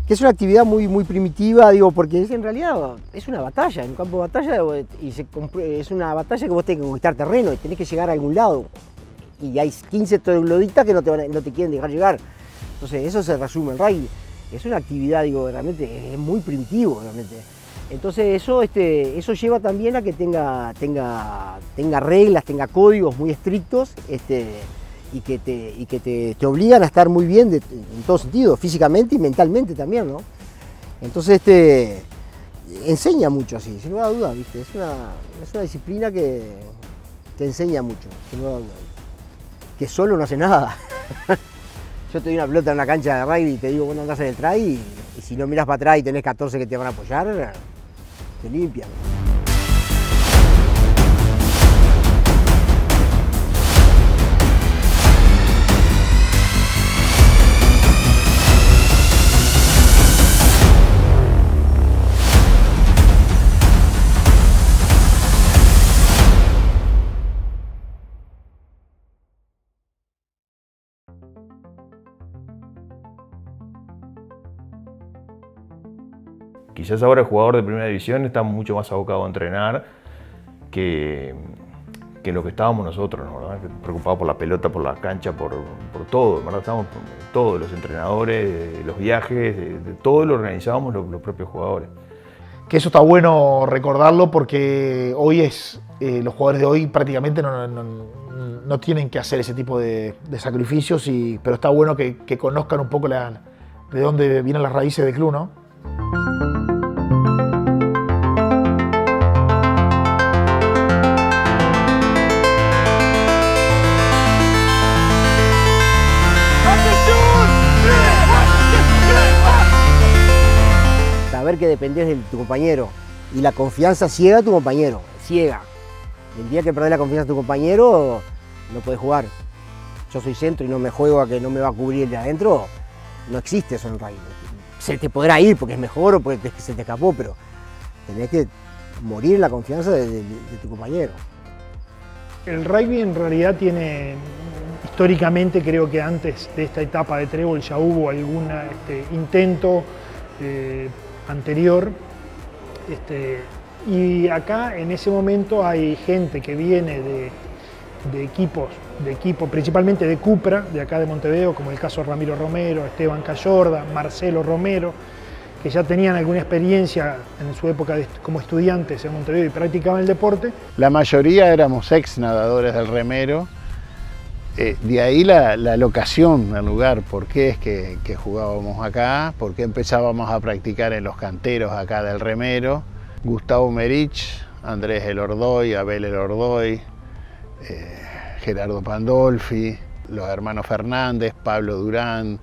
Que es una actividad muy primitiva, digo, porque en realidad es una batalla, en un campo de batalla, es una batalla que vos tenés que conquistar terreno y tenés que llegar a algún lado. Y hay 15 trogloditas que no te quieren dejar llegar. Entonces eso se resume en rugby. Es una actividad, digo, realmente es muy primitivo, realmente. Entonces eso lleva también a que tenga reglas, tenga códigos muy estrictos, y que te obligan a estar muy bien en todo sentido, físicamente y mentalmente también, ¿no? Entonces enseña mucho así, sin lugar a dudas, ¿viste? Es una disciplina que te enseña mucho, sin lugar a dudas. Que solo no hace nada. Yo te doy una pelota en una cancha de rugby y te digo, bueno, andás en el try y si no miras para atrás y tenés 14 que te van a apoyar, te limpian. Quizás ahora el jugador de primera división está mucho más abocado a entrenar que lo que estábamos nosotros, ¿no? ¿Verdad? Preocupados por la pelota, por la cancha, por todo, ¿verdad? Estamos todos, los entrenadores, los viajes, de todo lo organizábamos los propios jugadores. Que eso está bueno recordarlo porque hoy los jugadores de hoy prácticamente no tienen que hacer ese tipo de sacrificios, pero está bueno que conozcan un poco de dónde vienen las raíces del club, ¿no? Saber que dependés de tu compañero y la confianza ciega a tu compañero, ciega. El día que perdés la confianza de tu compañero, no podés jugar. Yo soy centro y no me juego a que no me va a cubrir el de adentro, no existe eso en el rugby. Se te podrá ir porque es mejor o porque se te escapó, pero tenés que morir en la confianza de tu compañero. El rugby en realidad tiene, históricamente creo que antes de esta etapa de trébol ya hubo algún intento anterior, y acá en ese momento hay gente que viene de equipos, principalmente de Cupra, de acá de Montevideo, como el caso de Ramiro Romero, Esteban Cayorda, Marcelo Romero, que ya tenían alguna experiencia en su época como estudiantes en Montevideo y practicaban el deporte. La mayoría éramos ex nadadores del remero, de ahí la locación del lugar, por qué es que jugábamos acá, por qué empezábamos a practicar en los canteros acá del remero. Gustavo Merich, Andrés Elordoy, Abel Elordoy, Gerardo Pandolfi, los hermanos Fernández, Pablo Durán,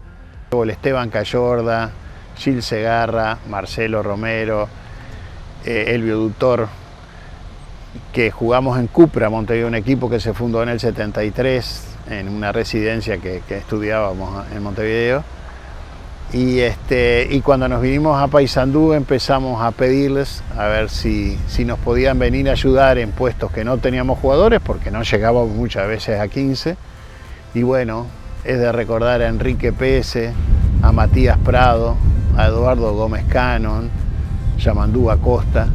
Esteban Cayorda, Gil Segarra, Marcelo Romero, Elvio Dutor, que jugamos en Cupra, Montevideo, un equipo que se fundó en el 73, en una residencia que estudiábamos en Montevideo. Y cuando nos vinimos a Paysandú empezamos a pedirles a ver si nos podían venir a ayudar en puestos que no teníamos jugadores, porque no llegábamos muchas veces a 15. Y bueno, es de recordar a Enrique Pese, a Matías Prado, a Eduardo Gómez Canon, Yamandú Acosta,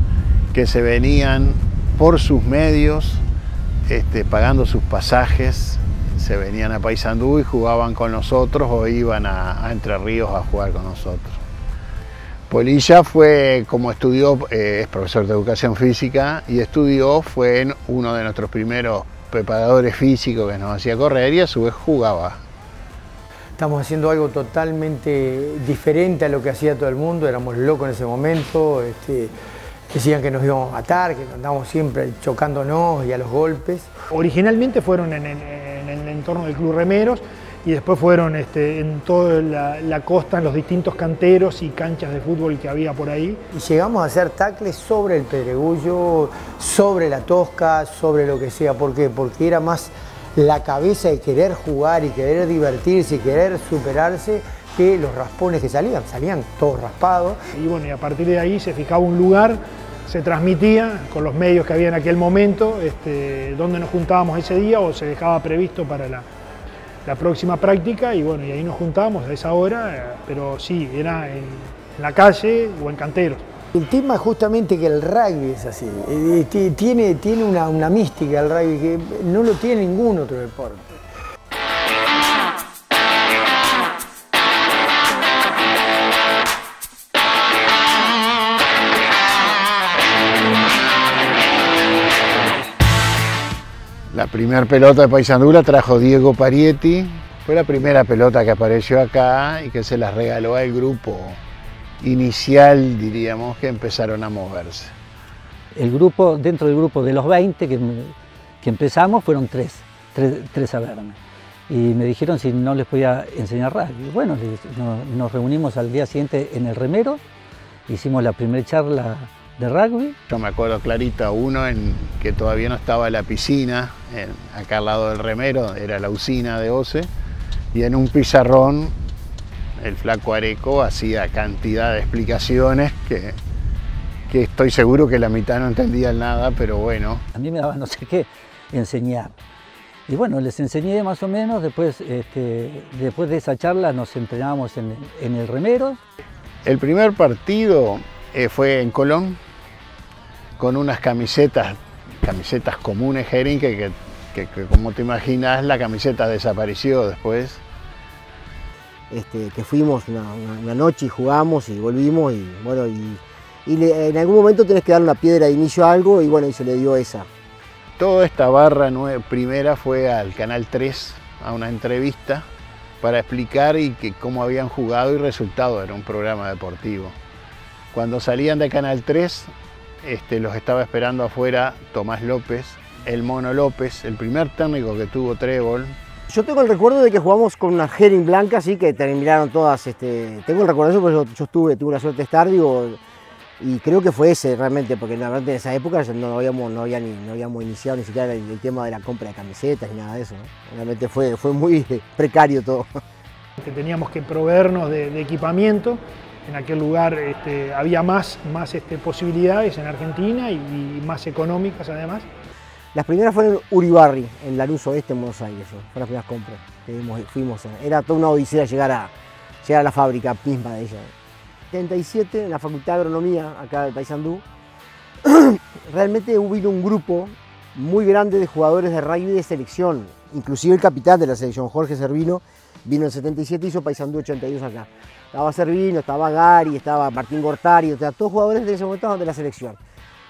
que se venían por sus medios, pagando sus pasajes, se venían a Paysandú y jugaban con nosotros o iban a Entre Ríos a jugar con nosotros. Polilla fue, como estudió, es profesor de educación física y fue uno de nuestros primeros preparadores físicos que nos hacía correr y a su vez jugaba. Estamos haciendo algo totalmente diferente a lo que hacía todo el mundo, éramos locos en ese momento, decían que nos íbamos a matar, que andábamos siempre chocándonos y a los golpes. Originalmente fueron en el entorno del Club Remeros y después fueron en toda la costa, en los distintos canteros y canchas de fútbol que había por ahí. Y llegamos a hacer tacles sobre el pedregullo, sobre la tosca, sobre lo que sea. ¿Por qué? Porque era más la cabeza de querer jugar y querer divertirse y querer superarse que los raspones que salían todos raspados. Y bueno, y a partir de ahí se fijaba un lugar, se transmitía con los medios que había en aquel momento, dónde nos juntábamos ese día o se dejaba previsto para la próxima práctica y bueno, y ahí nos juntábamos a esa hora, pero sí, era en la calle o en canteros. El tema es justamente que el rugby es así, tiene una mística el rugby que no lo tiene ningún otro deporte. La primera pelota de Paysandú la trajo Diego Parietti. Fue la primera pelota que apareció acá y que se las regaló al grupo inicial, diríamos, que empezaron a moverse. El grupo, dentro del grupo de los 20 que empezamos, fueron tres a verme. Y me dijeron si no les podía enseñar rugby. Bueno, nos reunimos al día siguiente en el Remero, hicimos la primera charla de rugby. Yo me acuerdo clarito uno en que todavía no estaba la piscina, acá al lado del Remero, era la usina de OCE, y en un pizarrón el flaco Areco hacía cantidad de explicaciones que estoy seguro que la mitad no entendían nada, pero bueno. A mí me daba no sé qué enseñar. Y bueno, les enseñé más o menos, después de esa charla nos entrenábamos en el Remero. El primer partido fue en Colón, con unas camisetas comunes Jering, que como te imaginas la camiseta desapareció después. Que fuimos una noche y jugamos y volvimos y bueno, y en algún momento tenés que dar una piedra de inicio a algo y bueno, y se le dio esa. Toda esta barra primera fue al Canal 3 a una entrevista para explicar cómo habían jugado y resultado, era un programa deportivo. Cuando salían de Canal 3, los estaba esperando afuera Tomás López, el Mono López, el primer técnico que tuvo Trébol. Yo tengo el recuerdo de que jugamos con una Jering blanca, así que terminaron todas. Tengo el recuerdo de eso porque tuve la suerte de estar, y creo que fue ese realmente, porque realmente en esa época no habíamos iniciado ni siquiera el tema de la compra de camisetas ni nada de eso, ¿no? Realmente fue muy precario todo. Teníamos que proveernos de equipamiento. En aquel lugar había más posibilidades en Argentina y más económicas además. Las primeras fueron en Uribarri, en Lanús Oeste, en Buenos Aires. Fueron las primeras compras que fuimos. Era toda una odisea llegar a la fábrica misma de ella. En 77, en la Facultad de Agronomía, acá de Paysandú, realmente hubo un grupo muy grande de jugadores de rugby de selección. Inclusive el capitán de la selección, Jorge Servino, vino en 77 y hizo Paysandú 82 acá. Estaba Servino, estaba Gary, estaba Martín Gortari, o sea, todos jugadores de ese momento de la selección.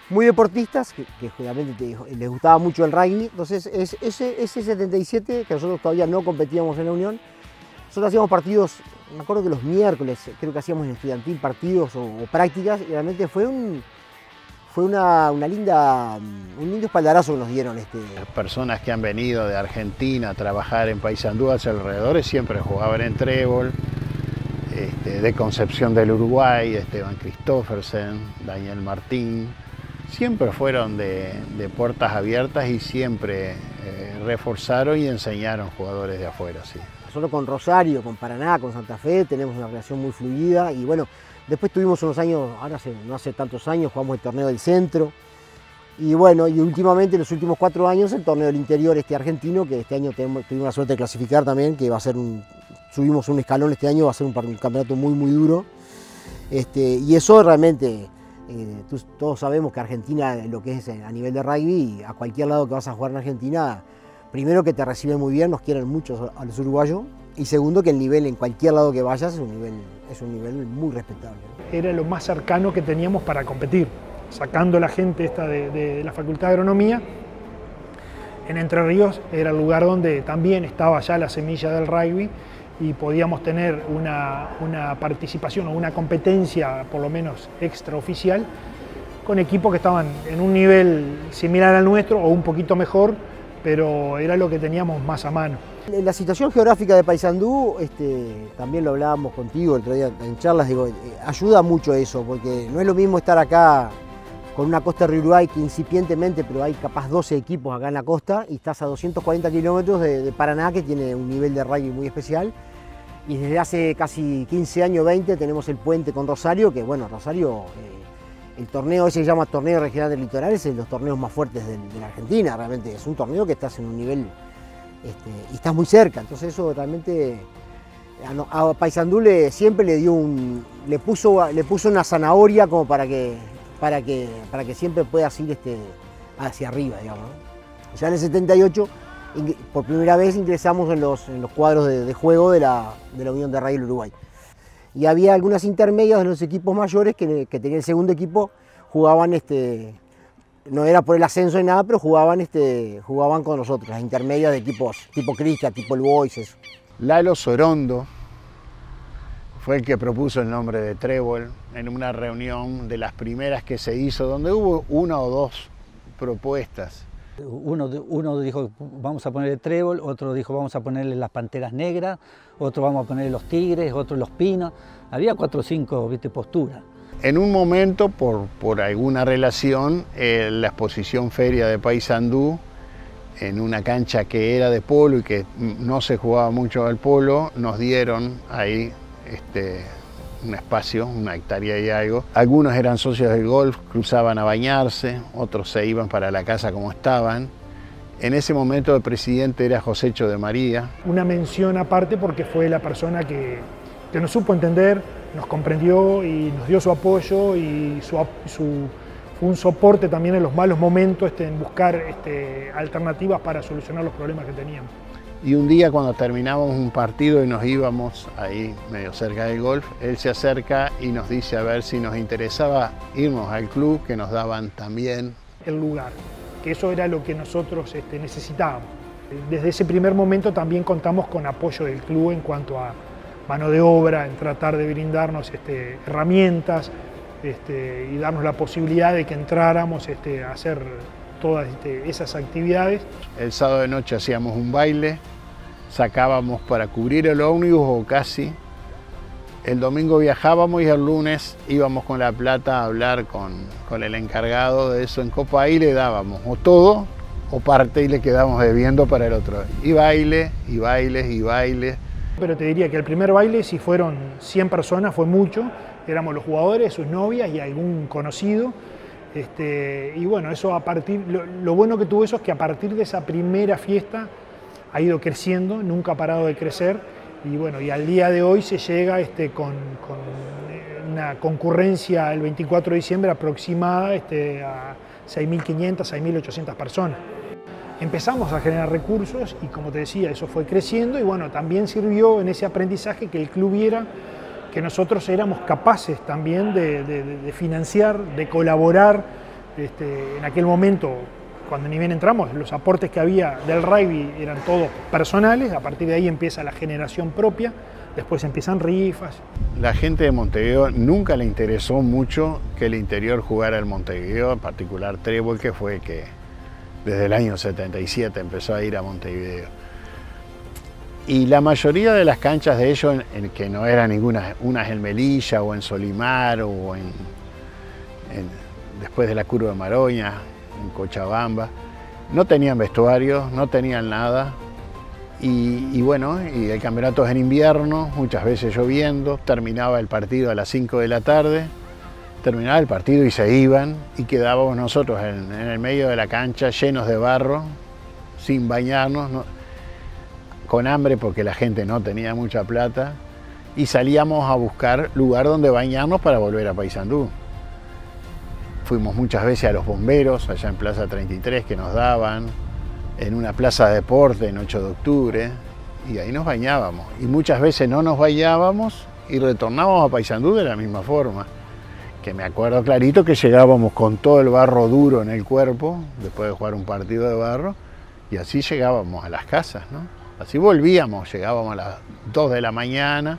Muy deportistas, que realmente les gustaba mucho el rugby. Entonces, ese 77, que nosotros todavía no competíamos en la Unión, nosotros hacíamos partidos, me acuerdo que los miércoles, creo que hacíamos en estudiantil partidos o prácticas, y realmente fue un lindo espaldarazo que nos dieron. Las personas que han venido de Argentina a trabajar en Paysandú hacia alrededores siempre jugaban en Trébol. De Concepción del Uruguay, Esteban Christoffersen, Daniel Martín, siempre fueron de puertas abiertas y siempre reforzaron y enseñaron jugadores de afuera. Sí. Nosotros con Rosario, con Paraná, con Santa Fe tenemos una relación muy fluida y bueno, después tuvimos unos años, no hace tantos años, jugamos el torneo del centro y bueno, y últimamente en los últimos 4 años el torneo del interior argentino, que este año tuvimos la suerte de clasificar también, que va a ser subimos un escalón este año, va a ser un campeonato muy duro. Y eso realmente, todos sabemos que Argentina, lo que es a nivel de rugby, a cualquier lado que vas a jugar en Argentina, primero que te reciben muy bien, nos quieren mucho a los uruguayos, y segundo que el nivel en cualquier lado que vayas es un nivel muy respetable. Era lo más cercano que teníamos para competir, sacando la gente esta de la Facultad de Agronomía. En Entre Ríos era el lugar donde también estaba ya la semilla del rugby y podíamos tener una participación o una competencia, por lo menos extraoficial, con equipos que estaban en un nivel similar al nuestro o un poquito mejor, pero era lo que teníamos más a mano. La situación geográfica de Paysandú, también lo hablábamos contigo el otro día en charlas, ayuda mucho eso, porque no es lo mismo estar acá con una costa de Uruguay que incipientemente, pero hay capaz 12 equipos acá en la costa, y estás a 240 kilómetros de Paraná, que tiene un nivel de rugby muy especial. Y desde hace casi 15 años, 20, tenemos el puente con Rosario, que bueno, Rosario, el torneo ese se llama Torneo Regional del Litoral, es de los torneos más fuertes de la Argentina, realmente es un torneo que estás en un nivel, y estás muy cerca, entonces eso realmente A Paysandú siempre le puso una zanahoria como para que siempre puedas ir hacia arriba, digamos, ¿no? Ya en el 78, por primera vez ingresamos en los cuadros de juego de la Unión de Rugby del Uruguay. Y había algunas intermedias de los equipos mayores que tenía el segundo equipo, jugaban, no era por el ascenso ni nada, pero jugaban con nosotros, las intermedias de equipos tipo Cristia, tipo el Boys, eso. Lalo Sorondo fue el que propuso el nombre de Trébol en una reunión de las primeras que se hizo, donde hubo una o dos propuestas. Uno dijo vamos a ponerle Trébol, otro dijo vamos a ponerle las Panteras Negras, otro vamos a ponerle los Tigres, otro los Pinos. Había 4 o 5 posturas. En un momento, por alguna relación, la exposición feria de Paysandú, en una cancha que era de polo y que no se jugaba mucho al polo, nos dieron ahí un espacio, una hectárea y algo. Algunos eran socios del golf, cruzaban a bañarse, otros se iban para la casa como estaban. En ese momento el presidente era Josécho de María. Una mención aparte porque fue la persona que nos supo entender, nos comprendió y nos dio su apoyo y fue un soporte también en los malos momentos en buscar alternativas para solucionar los problemas que teníamos. Y un día cuando terminábamos un partido y nos íbamos ahí medio cerca del golf, él se acerca y nos dice a ver si nos interesaba irnos al club, que nos daban también el lugar, que eso era lo que nosotros necesitábamos. Desde ese primer momento también contamos con apoyo del club en cuanto a mano de obra, en tratar de brindarnos herramientas y darnos la posibilidad de que entráramos a hacer todas esas actividades. El sábado de noche hacíamos un baile, sacábamos para cubrir el ómnibus o casi. El domingo viajábamos y el lunes íbamos con la plata a hablar con el encargado de eso en Copa y le dábamos o todo o parte y le quedamos debiendo para el otro. Y baile, y bailes, y bailes. Pero te diría que el primer baile, si fueron 100 personas, fue mucho. Éramos los jugadores, sus novias y algún conocido. Y bueno, eso lo bueno que tuvo eso es que a partir de esa primera fiesta ha ido creciendo, nunca ha parado de crecer. Y bueno, y al día de hoy se llega con una concurrencia el 24 de diciembre aproximada a 6.500, 6.800 personas. Empezamos a generar recursos y como te decía, eso fue creciendo y bueno, también sirvió en ese aprendizaje que el club viera que nosotros éramos capaces también de financiar, de colaborar. En aquel momento, cuando ni bien entramos, los aportes que había del rugby eran todos personales, a partir de ahí empieza la generación propia, después empiezan rifas. La gente de Montevideo nunca le interesó mucho que el interior jugara el Montevideo, en particular Trébol, que fue que desde el año 77 empezó a ir a Montevideo. Y la mayoría de las canchas de ellos, que no eran unas en Melilla o en Solimar o después de la Curva de Maroña, en Cochabamba, no tenían vestuarios, no tenían nada. Y bueno, y el campeonato es en invierno, muchas veces lloviendo, terminaba el partido a las 5 de la tarde, terminaba el partido y se iban y quedábamos nosotros en el medio de la cancha llenos de barro, sin bañarnos, con hambre porque la gente no tenía mucha plata y salíamos a buscar lugar donde bañarnos para volver a Paysandú. Fuimos muchas veces a los bomberos, allá en Plaza 33 que nos daban, en una plaza de deporte en 8 de octubre y ahí nos bañábamos. Y muchas veces no nos bañábamos y retornábamos a Paysandú de la misma forma. Que me acuerdo clarito que llegábamos con todo el barro duro en el cuerpo, después de jugar un partido de barro, y así llegábamos a las casas, ¿no? Así volvíamos, llegábamos a las 2 de la mañana,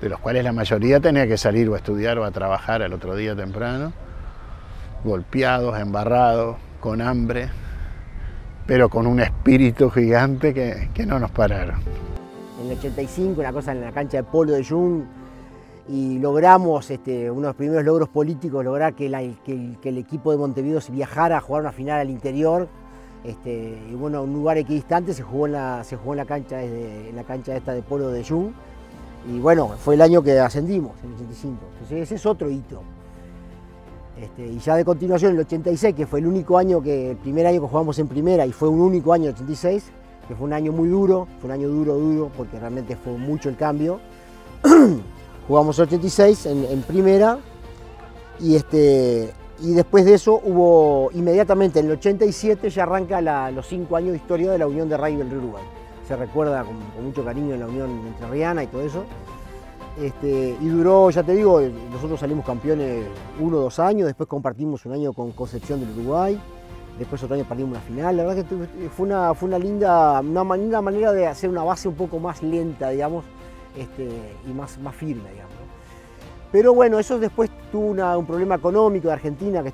de los cuales la mayoría tenía que salir o a estudiar o a trabajar al otro día temprano, golpeados, embarrados, con hambre, pero con un espíritu gigante que no nos pararon. En el 85, una cosa en la cancha de polo de Jung, y logramos, uno de los primeros logros políticos, lograr que el equipo de Montevideo viajara a jugar una final al interior. Y bueno, un lugar equidistante se jugó en la cancha esta de polo de Jung. Y bueno, fue el año que ascendimos, en el 85. Entonces ese es otro hito. Y ya de continuación, el 86, que fue el primer año que jugamos en primera, y fue un único año, el 86, que fue un año muy duro, fue un año duro, porque realmente fue mucho el cambio. jugamos el 86 en primera y después de eso hubo inmediatamente en el 87 ya arranca los 5 años de historia de la Unión de Rugby del Uruguay. Se recuerda con mucho cariño en la Unión Entrerriana y todo eso. Y duró, ya te digo, nosotros salimos campeones 1 o 2 años, después compartimos un año con Concepción del Uruguay, después otro año perdimos una final. La verdad que fue una linda manera de hacer una base un poco más lenta, digamos, y más firme, digamos. Pero bueno, eso después tuvo un problema económico de Argentina, que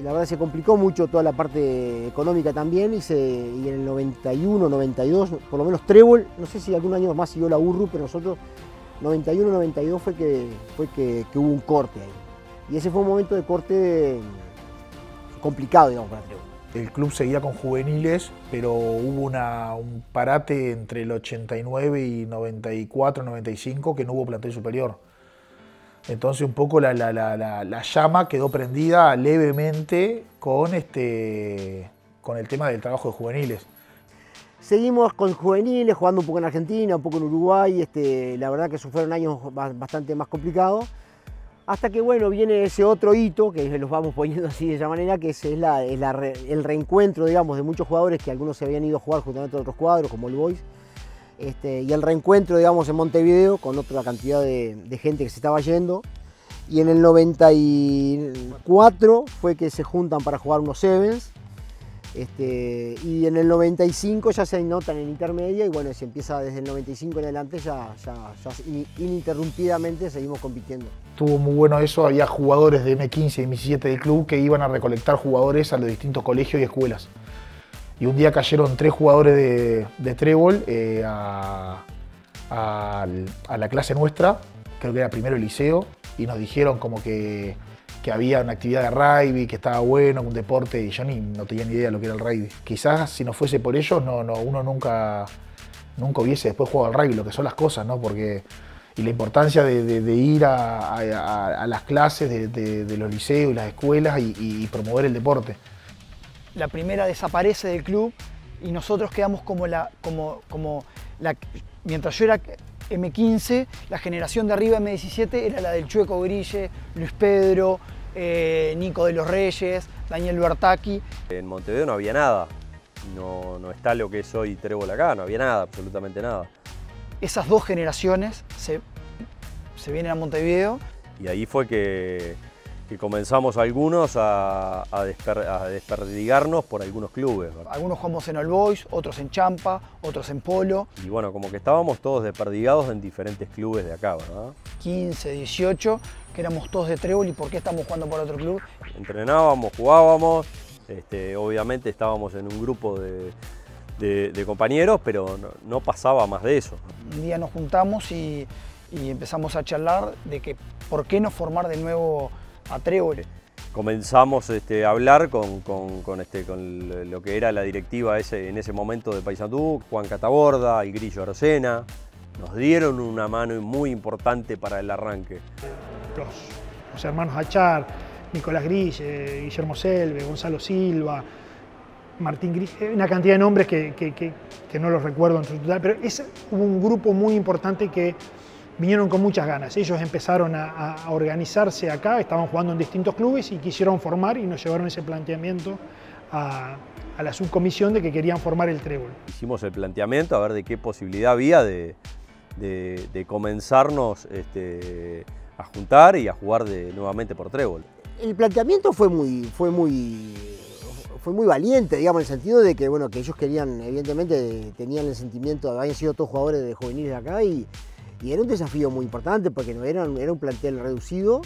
la verdad se complicó mucho toda la parte económica también, y en el 91, 92, por lo menos Trébol, no sé si algún año más siguió la URRU, pero nosotros 91, 92 fue que hubo un corte ahí. Y ese fue un momento de corte complicado, digamos, para Trébol. El club seguía con juveniles, pero hubo un parate entre el 89 y 94, 95, que no hubo plantel superior. Entonces un poco la llama quedó prendida levemente con el tema del trabajo de juveniles. Seguimos con juveniles, jugando un poco en Argentina, un poco en Uruguay. La verdad que fueron años bastante más complicados. Hasta que bueno, viene ese otro hito, que los vamos poniendo así de esa manera, que es el reencuentro, digamos, de muchos jugadores que algunos se habían ido a jugar justamente a otros cuadros, como el Boys. Y el reencuentro, digamos, en Montevideo con otra cantidad de gente que se estaba yendo. Y en el 94 fue que se juntan para jugar unos Sevens. Y en el 95 ya se anotan en intermedia y bueno, se empieza desde el 95 en adelante, ya ininterrumpidamente seguimos compitiendo. Estuvo muy bueno eso, había jugadores de M15 y M17 del club que iban a recolectar jugadores a los distintos colegios y escuelas. Y un día cayeron 3 jugadores de Trébol a la clase nuestra, creo que era primero el liceo, y nos dijeron como que había una actividad de rugby, que estaba bueno, un deporte, y yo no tenía ni idea de lo que era el rugby. Quizás si no fuese por ellos, uno nunca hubiese después jugado al rugby, lo que son las cosas, ¿no? Y la importancia de ir a las clases de los liceos y las escuelas y promover el deporte. La primera desaparece del club y nosotros quedamos mientras yo era M15, la generación de arriba M17 era la del Chueco Grille, Luis Pedro, Nico de los Reyes, Daniel Bertaki. En Montevideo no había nada, no está lo que es hoy Trébol acá, no había nada, absolutamente nada. Esas 2 generaciones se vienen a Montevideo. Y ahí fue que comenzamos algunos a desperdigarnos por algunos clubes, ¿verdad? Algunos jugamos en All Boys, otros en Champa, otros en Polo. Y bueno, como que estábamos todos desperdigados en diferentes clubes de acá, ¿verdad? 15, 18, que éramos todos de Trébol, ¿y por qué estamos jugando por otro club? Entrenábamos, jugábamos, obviamente estábamos en un grupo de compañeros, pero no pasaba más de eso. Un día nos juntamos y empezamos a charlar de que por qué no formar de nuevo a Trébol. Comenzamos a hablar con lo que era la directiva en ese momento de Paysandú, Juan Cataborda y Grillo Arocena. Nos dieron una mano muy importante para el arranque. Los hermanos Achar, Nicolás Grille, Guillermo Selve, Gonzalo Silva, Martín Grille, una cantidad de nombres que no los recuerdo en su total, pero hubo un grupo muy importante que vinieron con muchas ganas. Ellos empezaron a organizarse acá, estaban jugando en distintos clubes y quisieron formar y nos llevaron ese planteamiento a la subcomisión de que querían formar el Trébol. Hicimos el planteamiento a ver de qué posibilidad había de comenzarnos a juntar y a jugar nuevamente por Trébol. El planteamiento fue muy valiente, digamos, en el sentido de que, bueno, que ellos querían, evidentemente, tenían el sentimiento, habían sido todos jugadores de juveniles de acá y era un desafío muy importante porque era un plantel reducido,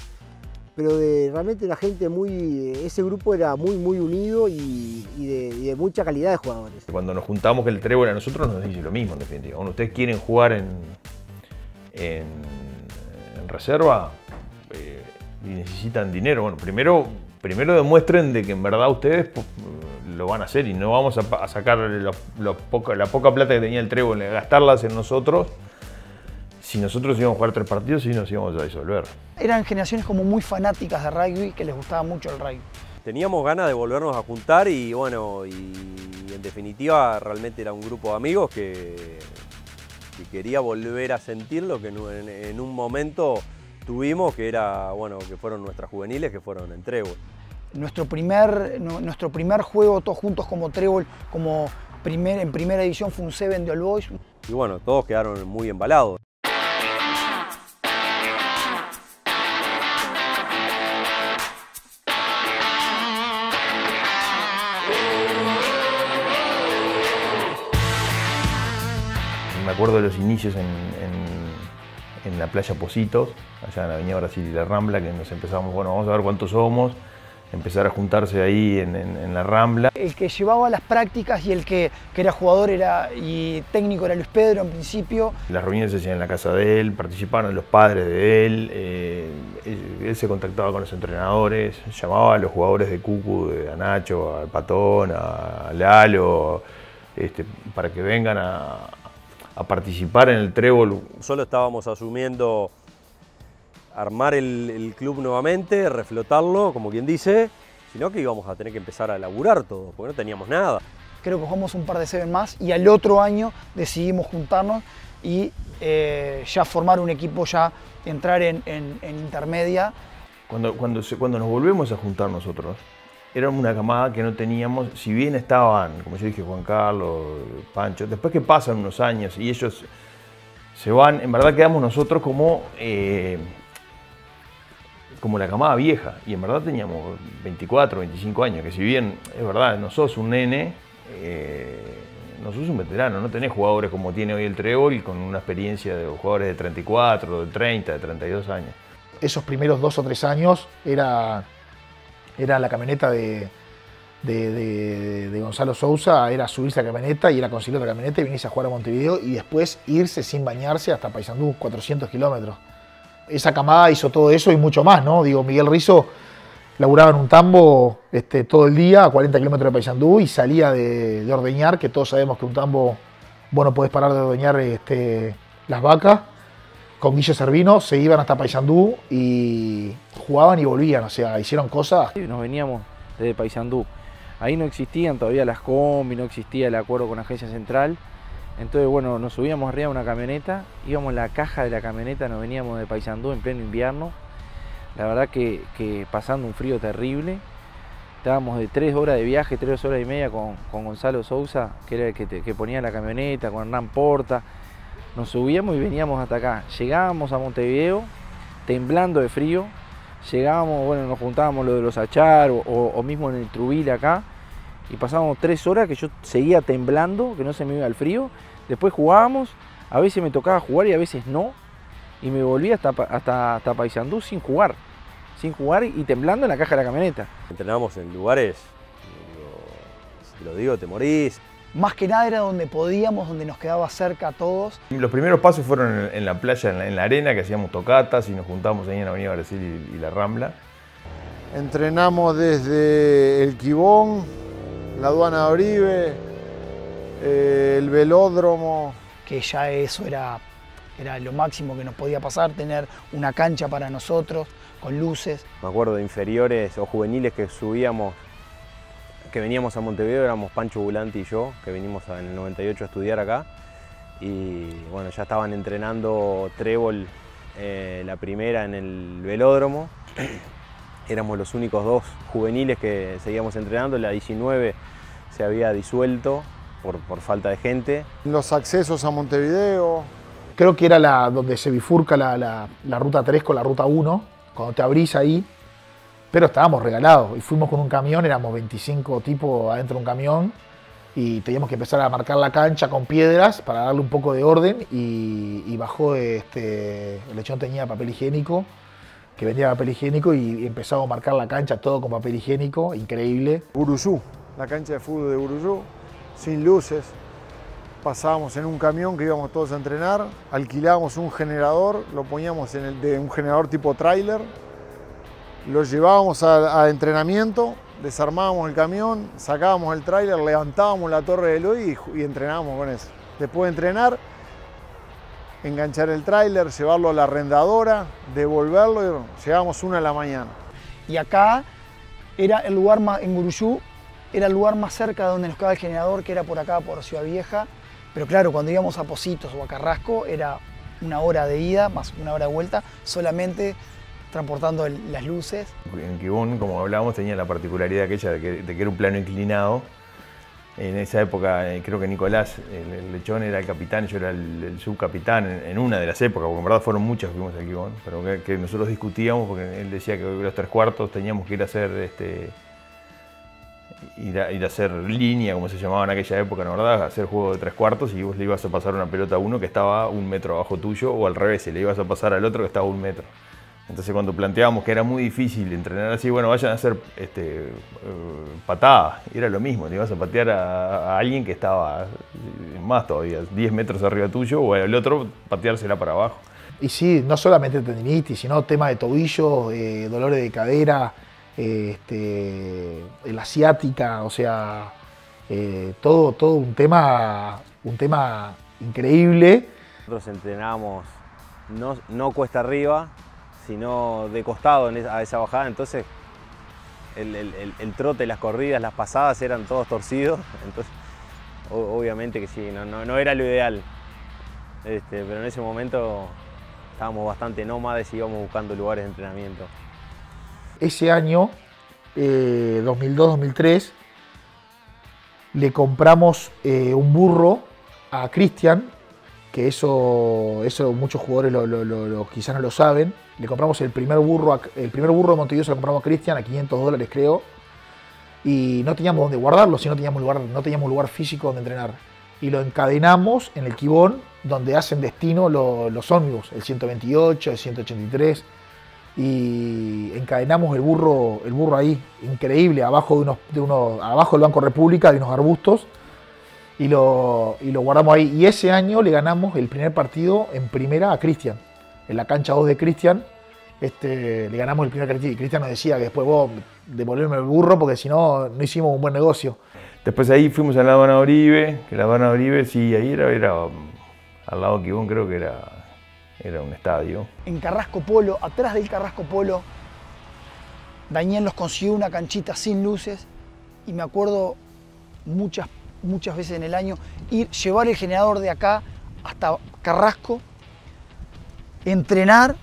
pero realmente la gente ese grupo era muy unido y de mucha calidad de jugadores. Cuando nos juntamos que el Trébol a nosotros nos dice lo mismo, en definitiva. Cuando ustedes quieren jugar en reserva y necesitan dinero, bueno, primero demuestren de que en verdad ustedes lo van a hacer y no vamos a sacar la poca plata que tenía el Trébol, gastarlas en nosotros. Si nosotros íbamos a jugar 3 partidos, sí nos íbamos a disolver. Eran generaciones como muy fanáticas de rugby, que les gustaba mucho el rugby. Teníamos ganas de volvernos a juntar y bueno, y en definitiva realmente era un grupo de amigos que que quería volver a sentir lo que en un momento tuvimos, que era, bueno, que fueron nuestras juveniles, que fueron en Trébol. Nuestro primer juego todos juntos como Trébol, en primera división, fue un 7 de All Boys. Y bueno, todos quedaron muy embalados. Me acuerdo de los inicios en la playa Positos, allá en la Avenida Brasil y la Rambla, que nos empezamos, bueno, vamos a ver cuántos somos, empezar a juntarse ahí en la Rambla. El que llevaba las prácticas y el que era jugador y técnico era Luis Pedro en principio. Las reuniones se hacían en la casa de él, participaron los padres de él, él se contactaba con los entrenadores, llamaba a los jugadores de Cucu, a Nacho, al Patón, a Lalo, para que vengan a participar en el Trébol. Solo estábamos asumiendo armar el club nuevamente, reflotarlo, como quien dice, sino que íbamos a tener que empezar a laburar todo, porque no teníamos nada. Creo que jugamos un par de 7 más y al otro año decidimos juntarnos y ya formar un equipo, ya entrar en intermedia. Cuando nos volvemos a juntar nosotros, éramos una camada que no teníamos, si bien estaban, como yo dije, Juan Carlos, Pancho, después que pasan unos años y ellos se van, en verdad quedamos nosotros como la camada vieja, y en verdad teníamos 24, 25 años, que si bien, es verdad, no sos un nene, no sos un veterano, no tenés jugadores como tiene hoy el Trébol, con una experiencia de jugadores de 34, de 30, de 32 años. Esos primeros 2 o 3 años era la camioneta de Gonzalo Sousa, era subirse a la camioneta y era conseguir otra camioneta y venirse a jugar a Montevideo y después irse sin bañarse hasta Paysandú, 400 kilómetros. Esa camada hizo todo eso y mucho más, ¿no? Digo, Miguel Rizzo laburaba en un tambo todo el día a 40 kilómetros de Paysandú y salía de ordeñar, que todos sabemos que un tambo, vos no podés parar de ordeñar las vacas. Con Guille Servino se iban hasta Paysandú y jugaban y volvían, o sea, hicieron cosas. Nos veníamos desde Paysandú. Ahí no existían todavía las combi, no existía el acuerdo con la agencia central. Entonces, bueno, nos subíamos arriba de una camioneta, íbamos en la caja de la camioneta, nos veníamos de Paysandú en pleno invierno. La verdad que pasando un frío terrible. Estábamos de 3 horas de viaje, 3 horas y media con Gonzalo Sousa, que era el que ponía la camioneta, con Hernán Porta. Nos subíamos y veníamos hasta acá. Llegábamos a Montevideo temblando de frío. Llegábamos, bueno, nos juntábamos lo de los Achar o mismo en el Trubil acá. Y pasábamos 3 horas que yo seguía temblando, que no se me iba el frío. Después jugábamos, a veces me tocaba jugar y a veces no. Y me volví hasta Paysandú sin jugar y temblando en la caja de la camioneta. Entrenamos en lugares, si lo digo, te morís. Más que nada era donde podíamos, donde nos quedaba cerca a todos. Los primeros pasos fueron en la playa, en la arena, que hacíamos tocatas y nos juntábamos ahí en la Avenida Brasil y la Rambla. Entrenamos desde el Quibón, la aduana de Oribe, el velódromo. Que ya eso era lo máximo que nos podía pasar, tener una cancha para nosotros, con luces. Me acuerdo de inferiores o juveniles que subíamos, que veníamos a Montevideo, éramos Pancho Bulanti y yo, que venimos en el 98 a estudiar acá. Y bueno, ya estaban entrenando Trébol, la primera en el velódromo. Éramos los únicos 2 juveniles que seguíamos entrenando, la 19 se había disuelto por falta de gente. Los accesos a Montevideo. Creo que era donde se bifurca la ruta 3 con la ruta 1, cuando te abrís ahí. Pero estábamos regalados y fuimos con un camión, éramos 25 tipos adentro de un camión y teníamos que empezar a marcar la cancha con piedras para darle un poco de orden y bajó, el lechón tenía papel higiénico, que vendía papel higiénico y empezamos a marcar la cancha todo con papel higiénico, increíble. Uruyú, la cancha de fútbol de Uruyú, sin luces. Pasábamos en un camión que íbamos todos a entrenar, alquilábamos un generador, lo poníamos de un generador tipo tráiler, lo llevábamos a entrenamiento, desarmábamos el camión, sacábamos el tráiler, levantábamos la torre de luz y entrenábamos con eso. Después de entrenar, enganchar el tráiler, llevarlo a la arrendadora, devolverlo y llegábamos 1 de la mañana. Y acá era el lugar más, en Guruyú, era el lugar más cerca de donde nos quedaba el generador, que era por acá, por Ciudad Vieja. Pero claro, cuando íbamos a Pocitos o a Carrasco era una hora de ida más una hora de vuelta, solamente transportando las luces. En Gijón, como hablábamos, tenía la particularidad aquella de que era un plano inclinado. En esa época creo que Nicolás, el Lechón, era el capitán, yo era el subcapitán en una de las épocas, porque en verdad fueron muchas que fuimos al Gijón, pero que nosotros discutíamos porque él decía que los 3/4 teníamos que ir a hacer ir a hacer línea, como se llamaba en aquella época, ¿no, verdad? Hacer juego de 3/4 y vos le ibas a pasar una pelota a uno que estaba 1 metro abajo tuyo, o al revés, y le ibas a pasar al otro que estaba 1 metro. Entonces cuando planteábamos que era muy difícil entrenar así, bueno, vayan a hacer patadas, era lo mismo, le ibas a patear a alguien que estaba más todavía, 10 metros arriba tuyo, o el otro pateársela para abajo. Y sí, no solamente tendinitis, sino tema de tobillo, dolores de cadera, la asiática, o sea, todo un tema increíble. Nosotros entrenábamos no cuesta arriba, sino de costado a esa bajada, entonces el trote, las corridas, las pasadas eran todos torcidos, entonces obviamente que sí, no era lo ideal, pero en ese momento estábamos bastante nómades y íbamos buscando lugares de entrenamiento. Ese año, 2002-2003, le compramos un burro a Cristian, que eso muchos jugadores quizás no lo saben. Le compramos el primer burro de Montevideo, se lo compramos a Cristian a $500 creo, y no teníamos dónde guardarlo, no teníamos lugar físico donde entrenar. Y lo encadenamos en el Gijón, donde hacen destino los ómnibus, el 128, el 183, y encadenamos el burro ahí, increíble, abajo abajo del Banco República, de unos arbustos, y lo guardamos ahí. Y ese año le ganamos el primer partido en primera a Cristian. En la cancha 2 de Cristian, le ganamos el primer partido. Y Cristian nos decía que después vos devolverme el burro porque si no, no hicimos un buen negocio. Después ahí fuimos a la Habana Oribe, que la Habana Oribe sí, ahí era al lado de Gijón, creo que era un estadio. En Carrasco Polo, atrás del Carrasco Polo, Daniel nos consiguió una canchita sin luces y me acuerdo muchas veces en el año llevar el generador de acá hasta Carrasco, entrenar,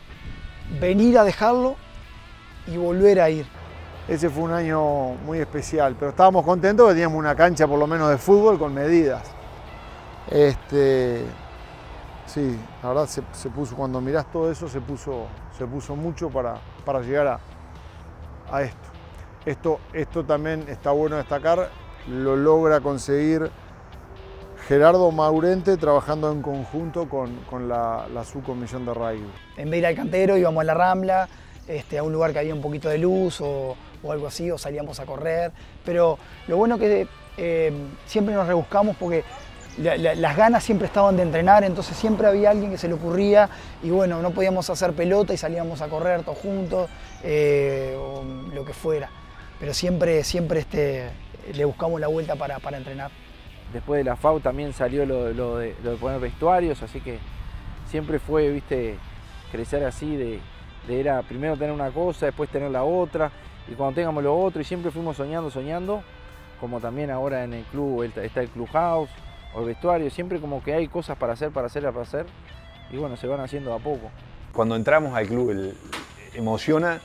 venir a dejarlo y volver a ir. Ese fue un año muy especial, pero estábamos contentos que teníamos una cancha por lo menos de fútbol con medidas. Sí, la verdad se puso, cuando mirás todo eso, se puso mucho para llegar a esto. Esto también está bueno destacar, lo logra conseguir Gerardo Maurente trabajando en conjunto con la subcomisión de rugby. En vez de ir al cantero íbamos a la Rambla, a un lugar que había un poquito de luz o algo así, o salíamos a correr. Pero lo bueno que siempre nos rebuscamos porque las ganas siempre estaban de entrenar, entonces siempre había alguien que se le ocurría y bueno, no podíamos hacer pelota y salíamos a correr todos juntos, o lo que fuera. Pero siempre le buscamos la vuelta para entrenar. Después de la FAU también salió lo de poner vestuarios, así que siempre fue, viste, crecer así de era primero tener una cosa, después tener la otra, y cuando tengamos lo otro, y siempre fuimos soñando, como también ahora en el club está el Clubhouse o el vestuario, siempre como que hay cosas para hacer, y bueno, se van haciendo a poco. Cuando entramos al club, emociona,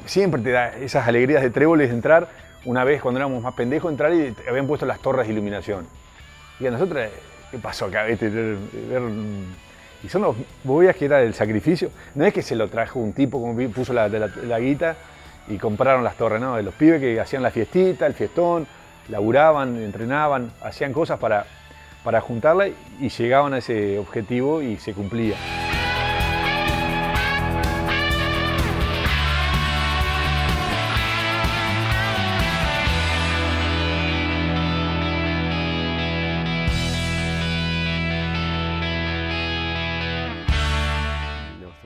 siempre te da esas alegrías de tréboles de entrar. Una vez cuando éramos más pendejos, entrar y habían puesto las torres de iluminación. Y a nosotros, ¿qué pasó acá? Y son los bobias que era el sacrificio. No es que se lo trajo un tipo como puso la guita y compraron las torres, no, de los pibes que hacían la fiestita, el fiestón, laburaban, entrenaban, hacían cosas para juntarla y llegaban a ese objetivo y se cumplía.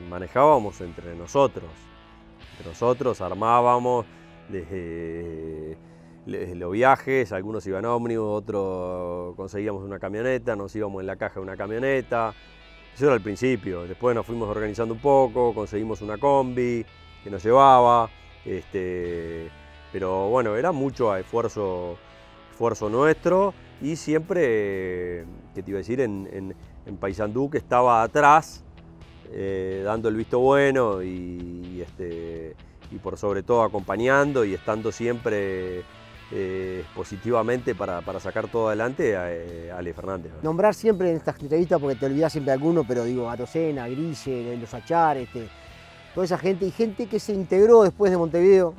Manejábamos entre nosotros armábamos desde los viajes, algunos iban ómnibus, otros conseguíamos una camioneta, nos íbamos en la caja de una camioneta, eso era al principio, después nos fuimos organizando un poco, conseguimos una combi que nos llevaba, pero bueno, era mucho esfuerzo esfuerzo nuestro y siempre, ¿qué te iba a decir? En Paysandú, que estaba atrás, dando el visto bueno y por sobre todo acompañando y estando siempre positivamente para sacar todo adelante a Ale Fernández, ¿no? Nombrar siempre en estas entrevistas, porque te olvidás siempre de alguno, pero digo, Arocena, Grille, Los Achar, toda esa gente, y gente que se integró después de Montevideo,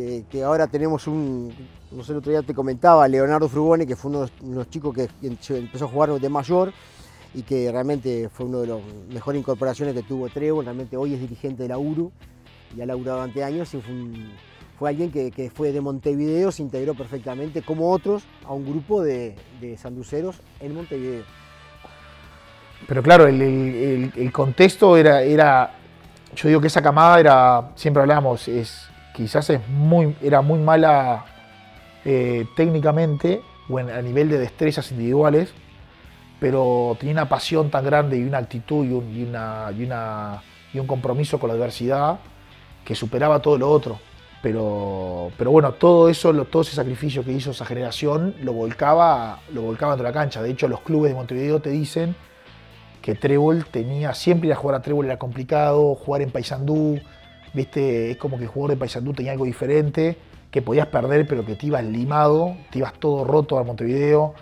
que ahora tenemos no sé, el otro día te comentaba, Leonardo Frugone, que fue uno de los chicos que empezó a jugar de mayor y que realmente fue una de las mejores incorporaciones que tuvo Trébol. Realmente hoy es dirigente de la URU y ha laburado durante años y fue alguien que fue de Montevideo, se integró perfectamente, como otros, a un grupo de sanduceros en Montevideo. Pero claro, el contexto era, yo digo que esa camada siempre hablamos, quizás era muy mala técnicamente o a nivel de destrezas individuales, pero tenía una pasión tan grande y una actitud y un compromiso con la adversidad que superaba todo lo otro. Pero bueno, todo ese sacrificio que hizo esa generación lo volcaba dentro de la cancha. De hecho, los clubes de Montevideo te dicen que Trébol siempre ir a jugar a Trébol era complicado, jugar en Paysandú, ¿viste? Es como que el jugador de Paysandú tenía algo diferente, que podías perder, pero que te ibas limado, te ibas todo roto a Montevideo,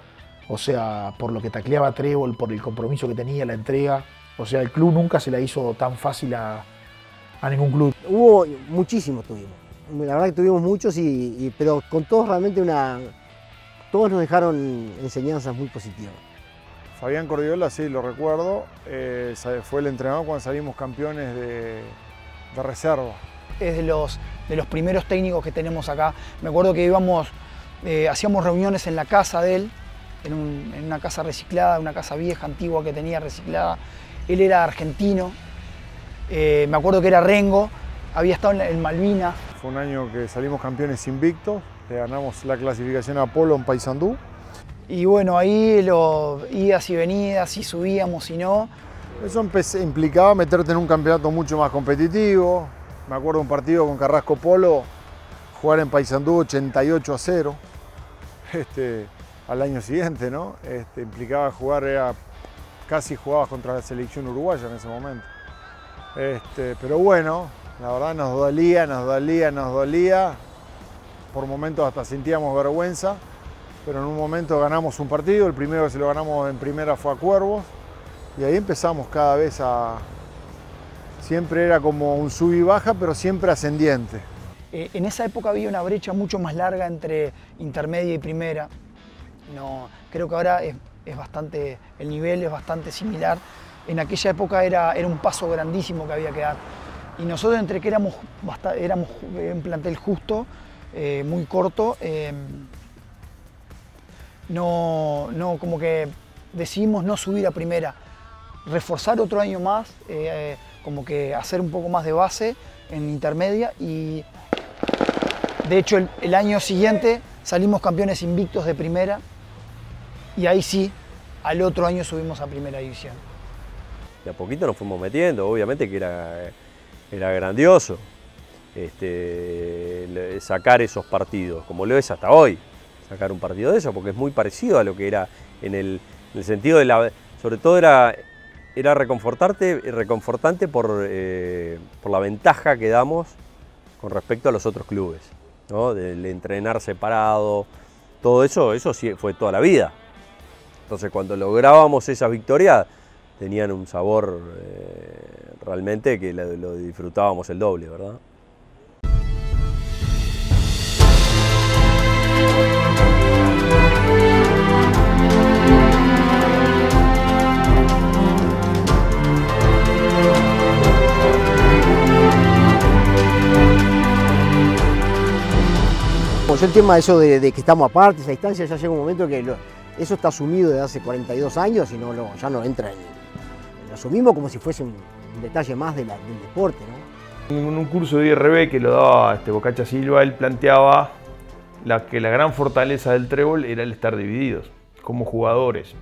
o sea, por lo que tacleaba Trébol, por el compromiso que tenía, la entrega. O sea, el club nunca se la hizo tan fácil a ningún club. Muchísimos tuvimos. La verdad que tuvimos muchos, pero con todos realmente todos nos dejaron enseñanzas muy positivas. Fabián Cordiola, sí, lo recuerdo, fue el entrenador cuando salimos campeones de reserva. Es de los primeros técnicos que tenemos acá. Me acuerdo que hacíamos reuniones en la casa de él, en una casa reciclada, una casa vieja, antigua que tenía reciclada. Él era argentino, me acuerdo que era rengo, había estado en Malvinas. Fue un año que salimos campeones invictos, le ganamos la clasificación a Polo en Paysandú. Y bueno, ahí idas y venidas, si subíamos, si no. Eso implicaba meterte en un campeonato mucho más competitivo. Me acuerdo de un partido con Carrasco Polo, jugar en Paysandú 88-0 al año siguiente, ¿no? Implicaba jugar, casi jugabas contra la selección uruguaya en ese momento. Pero bueno, la verdad nos dolía. Por momentos hasta sentíamos vergüenza, pero en un momento ganamos un partido, el primero que se lo ganamos en primera fue a Cuervos, y ahí empezamos cada vez siempre era como un sub y baja, pero siempre ascendiente. En esa época había una brecha mucho más larga entre intermedia y primera. No, creo que ahora el nivel es bastante similar. En aquella época era un paso grandísimo que había que dar. Y nosotros, entre que éramos un plantel justo, muy corto, como que decidimos no subir a primera, reforzar otro año más, como que hacer un poco más de base en intermedia, y de hecho el año siguiente salimos campeones invictos de primera, y ahí sí, al otro año subimos a primera división. De a poquito nos fuimos metiendo, obviamente que era grandioso sacar esos partidos, como lo es hasta hoy, sacar un partido de eso, porque es muy parecido a lo que era en el sentido de sobre todo era reconfortante por la ventaja que damos con respecto a los otros clubes, ¿no? Del entrenar separado, todo eso sí fue toda la vida. Entonces cuando lográbamos esas victorias tenían un sabor realmente que lo disfrutábamos el doble, ¿verdad? Pues el tema eso de que estamos aparte, esa distancia, ya llega un momento que eso está asumido desde hace 42 años y ya no entra lo asumimos como si fuese un detalle más del deporte, ¿no? En un curso de IRB que lo daba Bocacha Silva, él planteaba que la gran fortaleza del trébol era el estar divididos, como jugadores,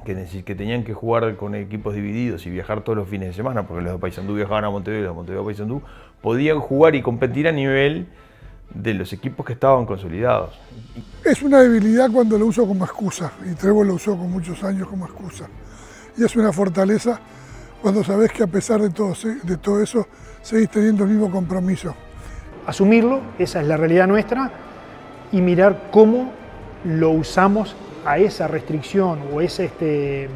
que tenían que jugar con equipos divididos y viajar todos los fines de semana, porque los de Paysandú viajaban a Montevideo y los de Montevideo a Paysandú, podían jugar y competir a nivel de los equipos que estaban consolidados. Es una debilidad cuando lo uso como excusa, y Trébol lo usó con muchos años como excusa. Y es una fortaleza cuando sabés que a pesar de todo eso, seguís teniendo el mismo compromiso. Asumirlo, esa es la realidad nuestra, y mirar cómo lo usamos a esa restricción o ese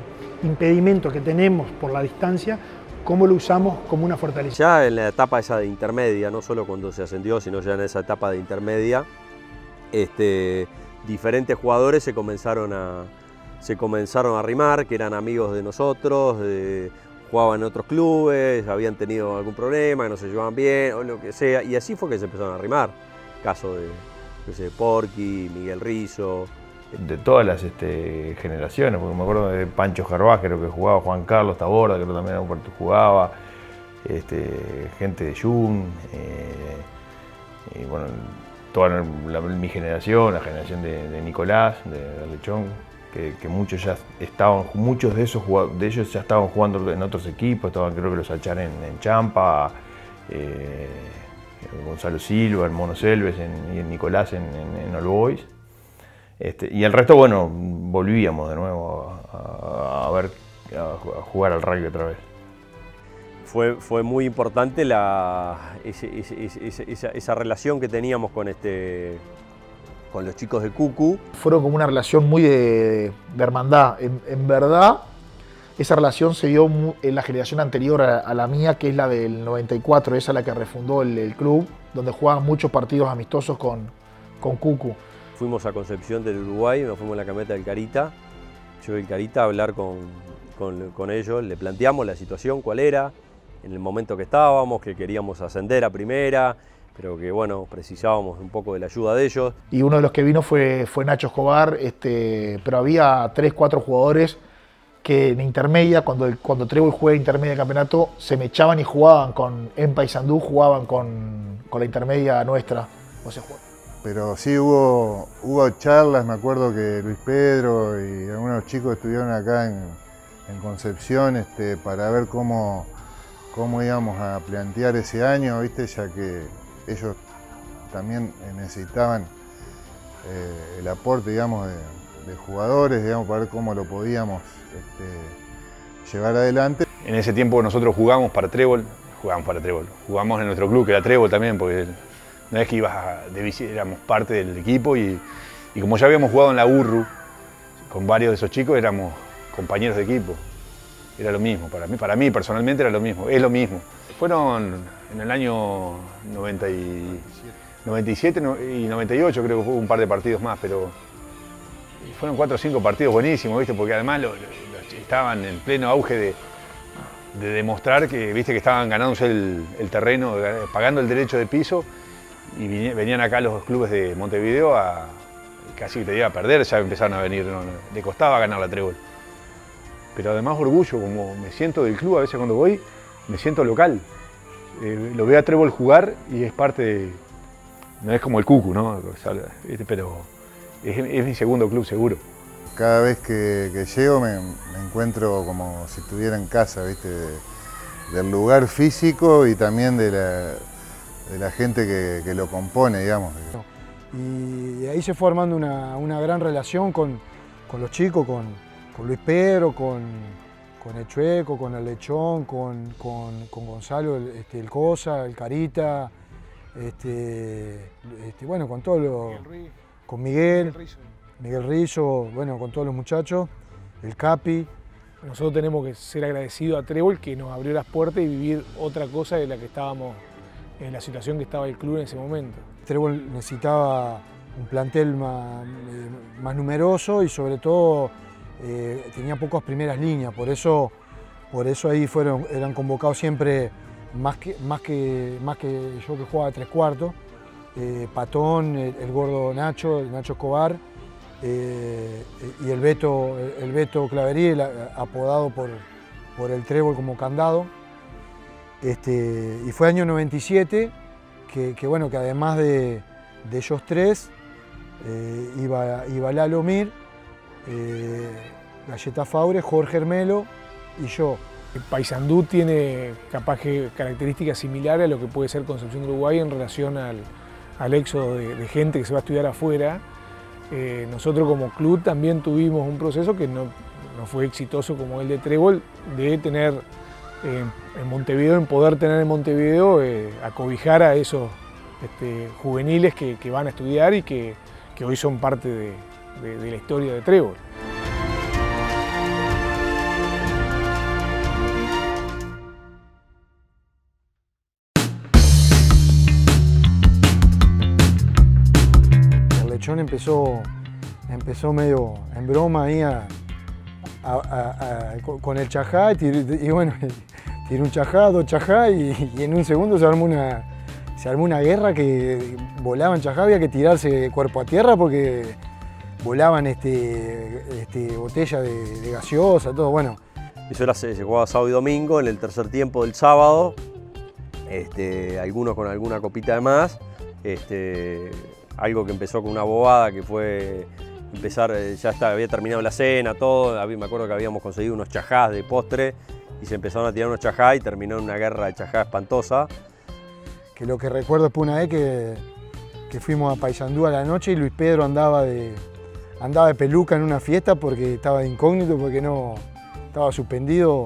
impedimento que tenemos por la distancia, cómo lo usamos como una fortaleza. Ya en la etapa esa de intermedia, no solo cuando se ascendió, sino ya en esa etapa de intermedia, diferentes jugadores se comenzaron a arrimar, que eran amigos de nosotros, jugaban en otros clubes, habían tenido algún problema, que no se llevaban bien, o lo que sea, y así fue que se empezaron a arrimar. Caso de Porky, Miguel Rizzo. De todas las generaciones, porque me acuerdo de Pancho Jarvás, creo que jugaba, Juan Carlos Taborda, creo que también en un partido jugaba, gente de Jun, y bueno, toda mi generación, la generación de Nicolás, de Lechón, que muchos ya estaban, muchos de ellos ya estaban jugando en otros equipos, estaban creo que los Achar en Champa, Gonzalo Silva, el Mono Selves y el Nicolás en All Boys. Y el resto, bueno, volvíamos de nuevo a jugar al rugby otra vez. Fue muy importante esa relación que teníamos con los chicos de Cucu. Fueron como una relación muy de hermandad. En verdad, esa relación se dio en la generación anterior a la mía, que es la del 94, esa es la que refundó el club, donde jugaban muchos partidos amistosos con Cucu. Fuimos a Concepción del Uruguay, nos fuimos en la camioneta del Carita, yo y el Carita a hablar con ellos, le planteamos la situación, cuál era, en el momento que estábamos, que queríamos ascender a primera, pero que bueno, precisábamos un poco de la ayuda de ellos. Y uno de los que vino fue Nacho Escobar, pero había 3, 4 jugadores que en intermedia, cuando Trébol juega intermedia de campeonato, se me echaban y jugaban en Paysandú, jugaban con la intermedia nuestra. O sea, pero sí hubo charlas, me acuerdo que Luis Pedro y algunos chicos estuvieron acá en Concepción para ver cómo íbamos a plantear ese año, ¿viste? Ya que ellos también necesitaban el aporte, digamos, de jugadores, digamos, para ver cómo lo podíamos llevar adelante. En ese tiempo nosotros jugamos para Trébol, jugamos en nuestro club que era Trébol también, porque una vez que ibas de visita éramos parte del equipo y como ya habíamos jugado en la URRU con varios de esos chicos, éramos compañeros de equipo. Era lo mismo, para mí personalmente era lo mismo, es lo mismo. Fueron en el año 97 y 98, creo que hubo un par de partidos más, pero fueron 4 o 5 partidos buenísimos, ¿viste? Porque además estaban en pleno auge de demostrar que, ¿viste? Que estaban ganándose el terreno, pagando el derecho de piso, y venían acá los clubes de Montevideo casi te diga a perder, ya empezaron a venir, le costaba ganar la Trébol. Pero además orgullo, como me siento del club, a veces cuando voy, me siento local. Lo veo a Trébol jugar y es parte de, no es como el Cucu, ¿no? Pero es mi segundo club seguro. Cada vez que llego me encuentro como si estuviera en casa, ¿viste? Del lugar físico y también de la gente que lo compone, digamos. Y ahí se fue armando una gran relación con los chicos, con Luis Pedro, con el Chueco, con el Lechón, con Gonzalo, el Cosa, el Carita, bueno, con todo con Miguel Rizzo, bueno, con todos los muchachos, el Capi. Nosotros tenemos que ser agradecidos a Trébol, que nos abrió las puertas y vivir otra cosa de la que estábamos, en la situación que estaba el club en ese momento. Trébol necesitaba un plantel más numeroso y sobre todo tenía pocas primeras líneas, por eso ahí eran convocados siempre más que yo, que jugaba de 3/4, Patón, el gordo Nacho Escobar, y el Beto Claverí, apodado por el Trébol como Candado. Y fue año 97 que además de ellos tres iba Lalo Mir, Galleta Faure, Jorge Hermelo y yo. Paysandú tiene capaz que características similares a lo que puede ser Concepción de Uruguay en relación al al éxodo de gente que se va a estudiar afuera, nosotros como club también tuvimos un proceso que no fue exitoso como el de Trébol, de tener en Montevideo, en poder tener en Montevideo, acobijar a esos juveniles que van a estudiar y que hoy son parte de la historia de Trébol. El Lechón empezó medio en broma ahí con el chajá y bueno, tiró un chajá, 2 chajá y en un segundo se armó una guerra que volaban chajá, había que tirarse cuerpo a tierra porque volaban botellas de gaseosa, todo, bueno. Eso se jugaba sábado y domingo, en el tercer tiempo del sábado, algunos con alguna copita de más, algo que empezó con una bobada que fue empezar, había terminado la cena, todo, me acuerdo que habíamos conseguido unos chajás de postre y se empezaron a tirar unos chajás y terminó en una guerra de chajás espantosa. Que lo que recuerdo es por una vez que fuimos a Paysandú a la noche y Luis Pedro andaba de peluca en una fiesta porque estaba de incógnito, porque no estaba suspendido,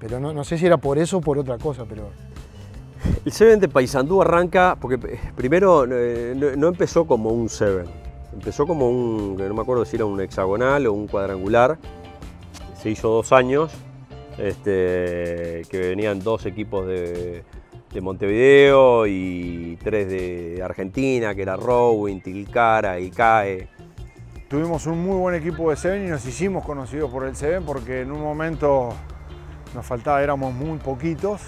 pero no sé si era por eso o por otra cosa, pero... El Seven de Paysandú arranca, porque primero no empezó como un Seven, empezó como no me acuerdo si era un hexagonal o un cuadrangular, se hizo 2 años, que venían 2 equipos de Montevideo y 3 de Argentina, que era Rowing, Tilcara y CAE. Tuvimos un muy buen equipo de Seven y nos hicimos conocidos por el Seven porque en un momento nos faltaba, éramos muy poquitos.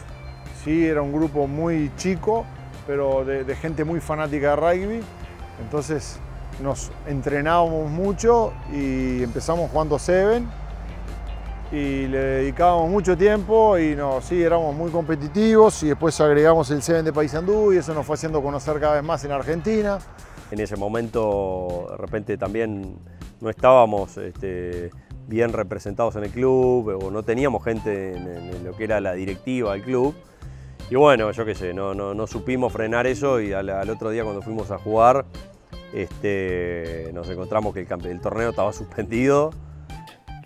Sí, era un grupo muy chico, pero de gente muy fanática de rugby. Entonces nos entrenábamos mucho y empezamos jugando Seven y le dedicábamos mucho tiempo y sí, éramos muy competitivos y después agregamos el Seven de Paysandú y eso nos fue haciendo conocer cada vez más en Argentina. En ese momento de repente también no estábamos bien representados en el club o no teníamos gente en lo que era la directiva del club. Y bueno, yo qué sé, no supimos frenar eso y al otro día cuando fuimos a jugar nos encontramos que el torneo estaba suspendido.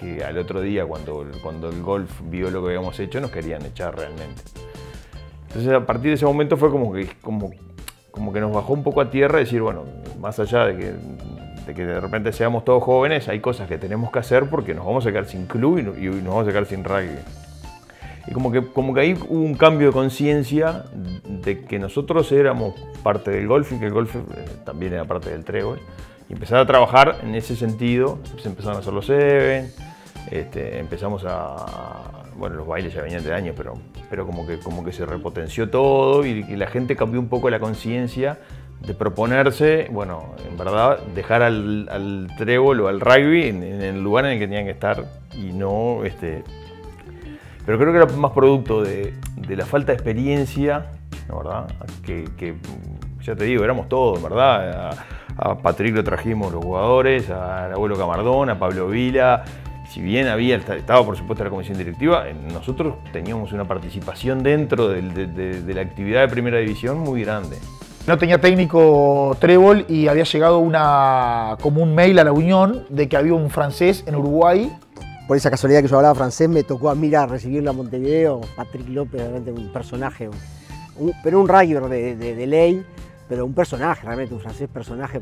Que al otro día cuando el golf vio lo que habíamos hecho nos querían echar realmente. Entonces a partir de ese momento fue como que nos bajó un poco a tierra y decir, bueno, más allá de que de repente seamos todos jóvenes, hay cosas que tenemos que hacer porque nos vamos a quedar sin club y nos vamos a quedar sin rugby. Y como que ahí hubo un cambio de conciencia de que nosotros éramos parte del golf y que el golf también era parte del Trébol. Y empezar a trabajar en ese sentido, se empezaron a hacer los Seven, empezamos bueno, los bailes ya venían de años, pero como que se repotenció todo y la gente cambió un poco la conciencia de proponerse, bueno, en verdad, dejar al Trébol o al rugby en el lugar en el que tenían que estar y no... Pero creo que era más producto de la falta de experiencia, ¿no, verdad? Que ya te digo, éramos todos, ¿verdad? A Patrick lo trajimos los jugadores, al abuelo Camardón, a Pablo Vila. Si bien estaba por supuesto la comisión directiva, nosotros teníamos una participación dentro de la actividad de primera división muy grande. No tenía técnico Trébol y había llegado como un mail a la Unión de que había un francés en Uruguay. Por esa casualidad que yo hablaba francés, me tocó a mí recibirlo a Montevideo. Patrick López, realmente un personaje, pero un rugbyero de ley, pero un personaje, realmente un francés personaje.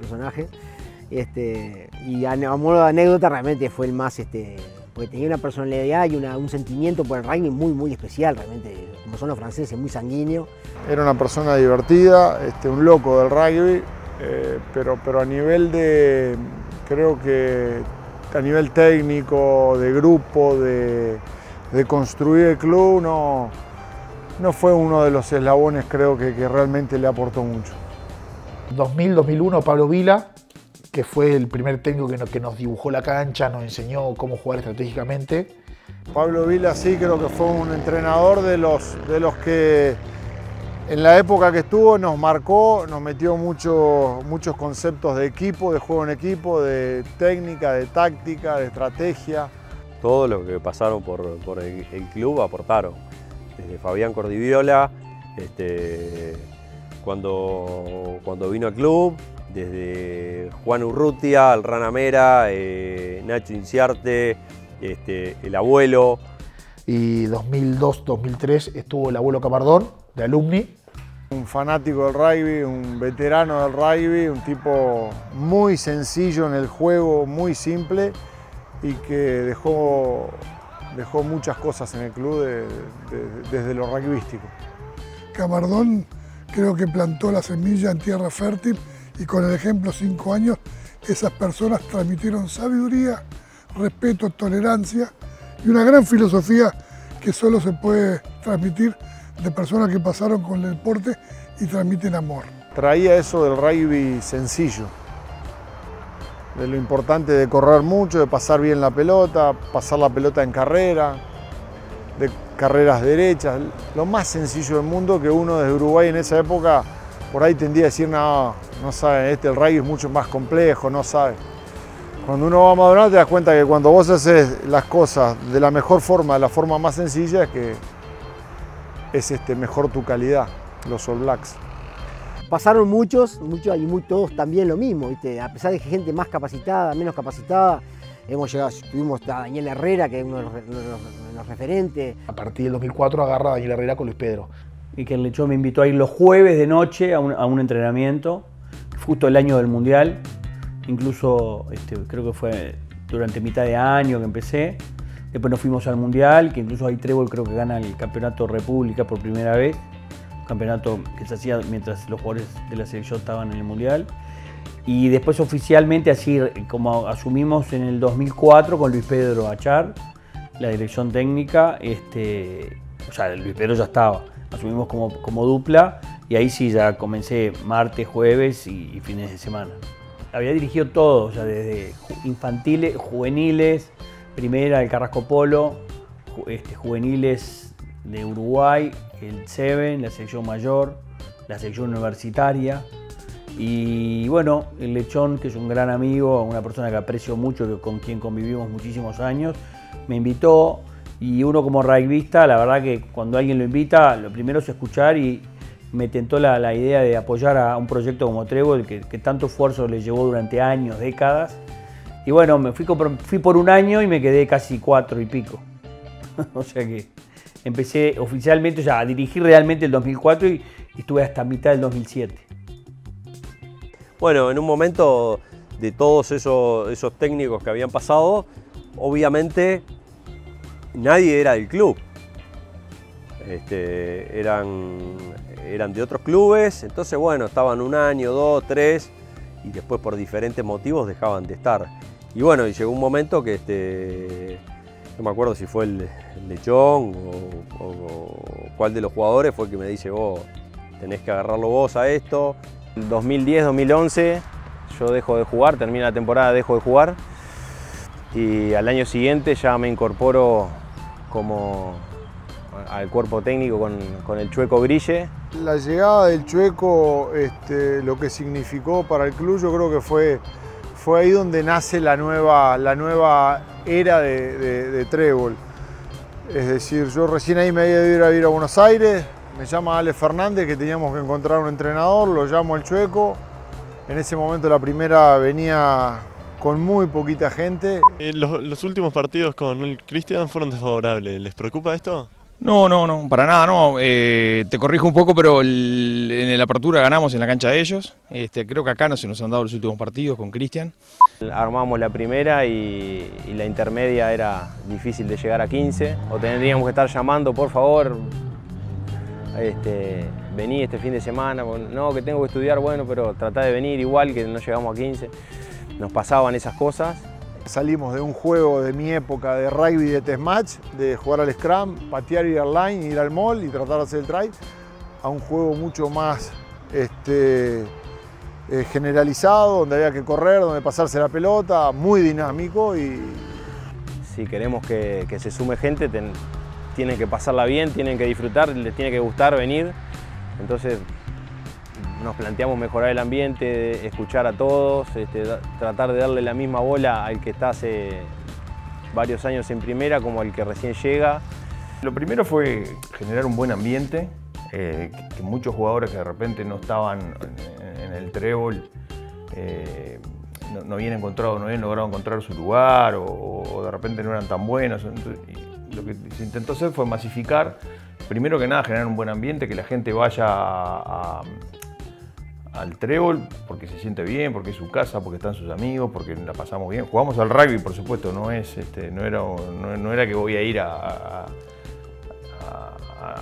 Y a modo de anécdota, realmente fue el más, porque tenía una personalidad y un sentimiento por el rugby muy especial, realmente, como son los franceses, muy sanguíneo. Era una persona divertida, un loco del rugby, pero a nivel creo que a nivel técnico, de grupo, de construir el club, no fue uno de los eslabones, creo que realmente le aportó mucho. 2000-2001 Pablo Vila, que fue el primer técnico que nos dibujó la cancha, nos enseñó cómo jugar estratégicamente. Pablo Vila sí creo que fue un entrenador de los que en la época que estuvo nos marcó, nos metió muchos conceptos de equipo, de juego en equipo, de técnica, de táctica, de estrategia. Todos los que pasaron por el club aportaron. Desde Fabián Cordiviola, cuando vino al club, desde Juan Urrutia, el Rana Mera, Nacho Inciarte, el abuelo. Y 2002-2003 estuvo el abuelo Camardón, de Alumni. Un fanático del rugby, un veterano del rugby, un tipo muy sencillo en el juego, muy simple y que dejó muchas cosas en el club desde lo rugbyístico. Camardón creo que plantó la semilla en tierra fértil y con el ejemplo 5 años esas personas transmitieron sabiduría, respeto, tolerancia y una gran filosofía que solo se puede transmitir de personas que pasaron con el deporte y transmiten amor. Traía eso del rugby sencillo, de lo importante de correr mucho, de pasar bien la pelota, pasar la pelota en carrera, de carreras derechas, lo más sencillo del mundo que uno desde Uruguay en esa época por ahí tendía a decir, no sabe, el rugby es mucho más complejo, no sabe. Cuando uno va a madurar te das cuenta que cuando vos haces las cosas de la mejor forma, de la forma más sencilla, es que es mejor tu calidad, los All Blacks. Pasaron muchos y todos también lo mismo, ¿viste? A pesar de que gente más capacitada, menos capacitada, tuvimos a Daniel Herrera, que es uno de los referentes. A partir del 2004 agarra a Daniel Herrera con Luis Pedro. Y que el Lechón me invitó a ir los jueves de noche a un entrenamiento, justo el año del Mundial, incluso creo que fue durante mitad de año que empecé. Después nos fuimos al Mundial, que incluso ahí Trébol creo que gana el Campeonato República por primera vez. Un campeonato que se hacía mientras los jugadores de la selección estaban en el Mundial. Y después oficialmente, así como asumimos en el 2004 con Luis Pedro Achar, la dirección técnica, o sea, Luis Pedro ya estaba. Asumimos como dupla y ahí sí ya comencé martes, jueves y fines de semana. Había dirigido todo, o sea, desde infantiles, juveniles, primera, el Carrasco Polo, juveniles de Uruguay, el Seven, la selección mayor, la selección universitaria. Y bueno, el Lechón, que es un gran amigo, una persona que aprecio mucho, con quien convivimos muchísimos años, me invitó. Y uno como rugbyista, la verdad que cuando alguien lo invita, lo primero es escuchar y me tentó la idea de apoyar a un proyecto como Trébol, que tanto esfuerzo le llevó durante años, décadas. Y bueno, me fui por un año y me quedé casi 4 y pico. O sea que empecé oficialmente ya a dirigir realmente el 2004 y estuve hasta mitad del 2007. Bueno, en un momento de todos esos técnicos que habían pasado, obviamente nadie era del club. Eran de otros clubes, entonces bueno, estaban un año, 2, 3 y después por diferentes motivos dejaban de estar. Y bueno, y llegó un momento que no me acuerdo si fue el Lechón o cuál de los jugadores fue que me dice, vos tenés que agarrarlo vos a esto. En 2010-2011 yo dejo de jugar, termina la temporada, dejo de jugar y al año siguiente ya me incorporo al cuerpo técnico con el Chueco Grille. La llegada del Chueco, lo que significó para el club, yo creo que fue ahí donde nace la nueva era de Trébol. Es decir, yo recién ahí me había ido a vivir a Buenos Aires, me llama Ale Fernández que teníamos que encontrar un entrenador, lo llamo al Chueco. En ese momento la primera venía con muy poquita gente. Los últimos partidos con el Cristian fueron desfavorables, ¿les preocupa esto? No, para nada, no. Te corrijo un poco, pero en la apertura ganamos en la cancha de ellos. Creo que acá no se nos han dado los últimos partidos con Cristian. Armamos la primera y la intermedia era difícil de llegar a 15. O tendríamos que estar llamando, por favor, vení este fin de semana. No, que tengo que estudiar, bueno, pero tratá de venir igual que no llegamos a 15. Nos pasaban esas cosas. Salimos de un juego de mi época de rugby de test match, de jugar al scrum, patear, ir al line, ir al mall y tratar de hacer el try, a un juego mucho más generalizado, donde había que correr, donde pasarse la pelota, muy dinámico. Y si queremos que se sume gente, tienen que pasarla bien, tienen que disfrutar, les tiene que gustar venir. Entonces nos planteamos mejorar el ambiente, escuchar a todos, tratar de darle la misma bola al que está hace varios años en primera como al que recién llega. Lo primero fue generar un buen ambiente, que muchos jugadores que de repente no estaban en el trébol no habían logrado encontrar su lugar o de repente no eran tan buenos. Entonces, lo que se intentó hacer fue masificar, primero que nada generar un buen ambiente, que la gente vaya al trébol porque se siente bien, porque es su casa, porque están sus amigos, porque la pasamos bien. Jugamos al rugby, por supuesto, no era que voy a ir a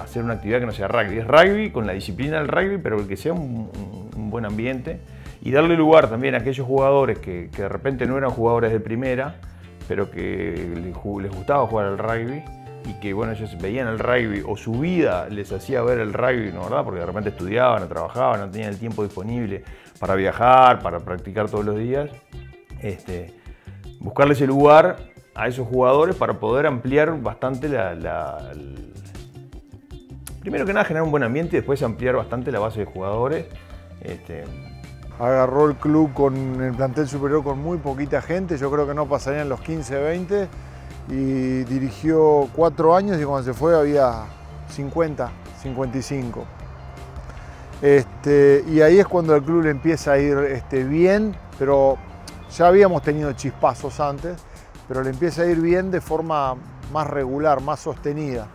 hacer una actividad que no sea rugby. Es rugby con la disciplina del rugby, pero que sea un buen ambiente. Y darle lugar también a aquellos jugadores que de repente no eran jugadores de primera, pero que les gustaba jugar al rugby y que bueno, ellos veían el rugby o su vida les hacía ver el rugby, ¿no, verdad? Porque de repente estudiaban, o trabajaban, no tenían el tiempo disponible para viajar, para practicar todos los días. Buscarle ese lugar a esos jugadores para poder ampliar bastante primero que nada generar un buen ambiente y después ampliar bastante la base de jugadores. Agarró el club con el plantel superior con muy poquita gente, yo creo que no pasarían los 15, 20 y dirigió 4 años y cuando se fue había 50, 55. Y ahí es cuando el club le empieza a ir bien, pero ya habíamos tenido chispazos antes, pero le empieza a ir bien de forma más regular, más sostenida.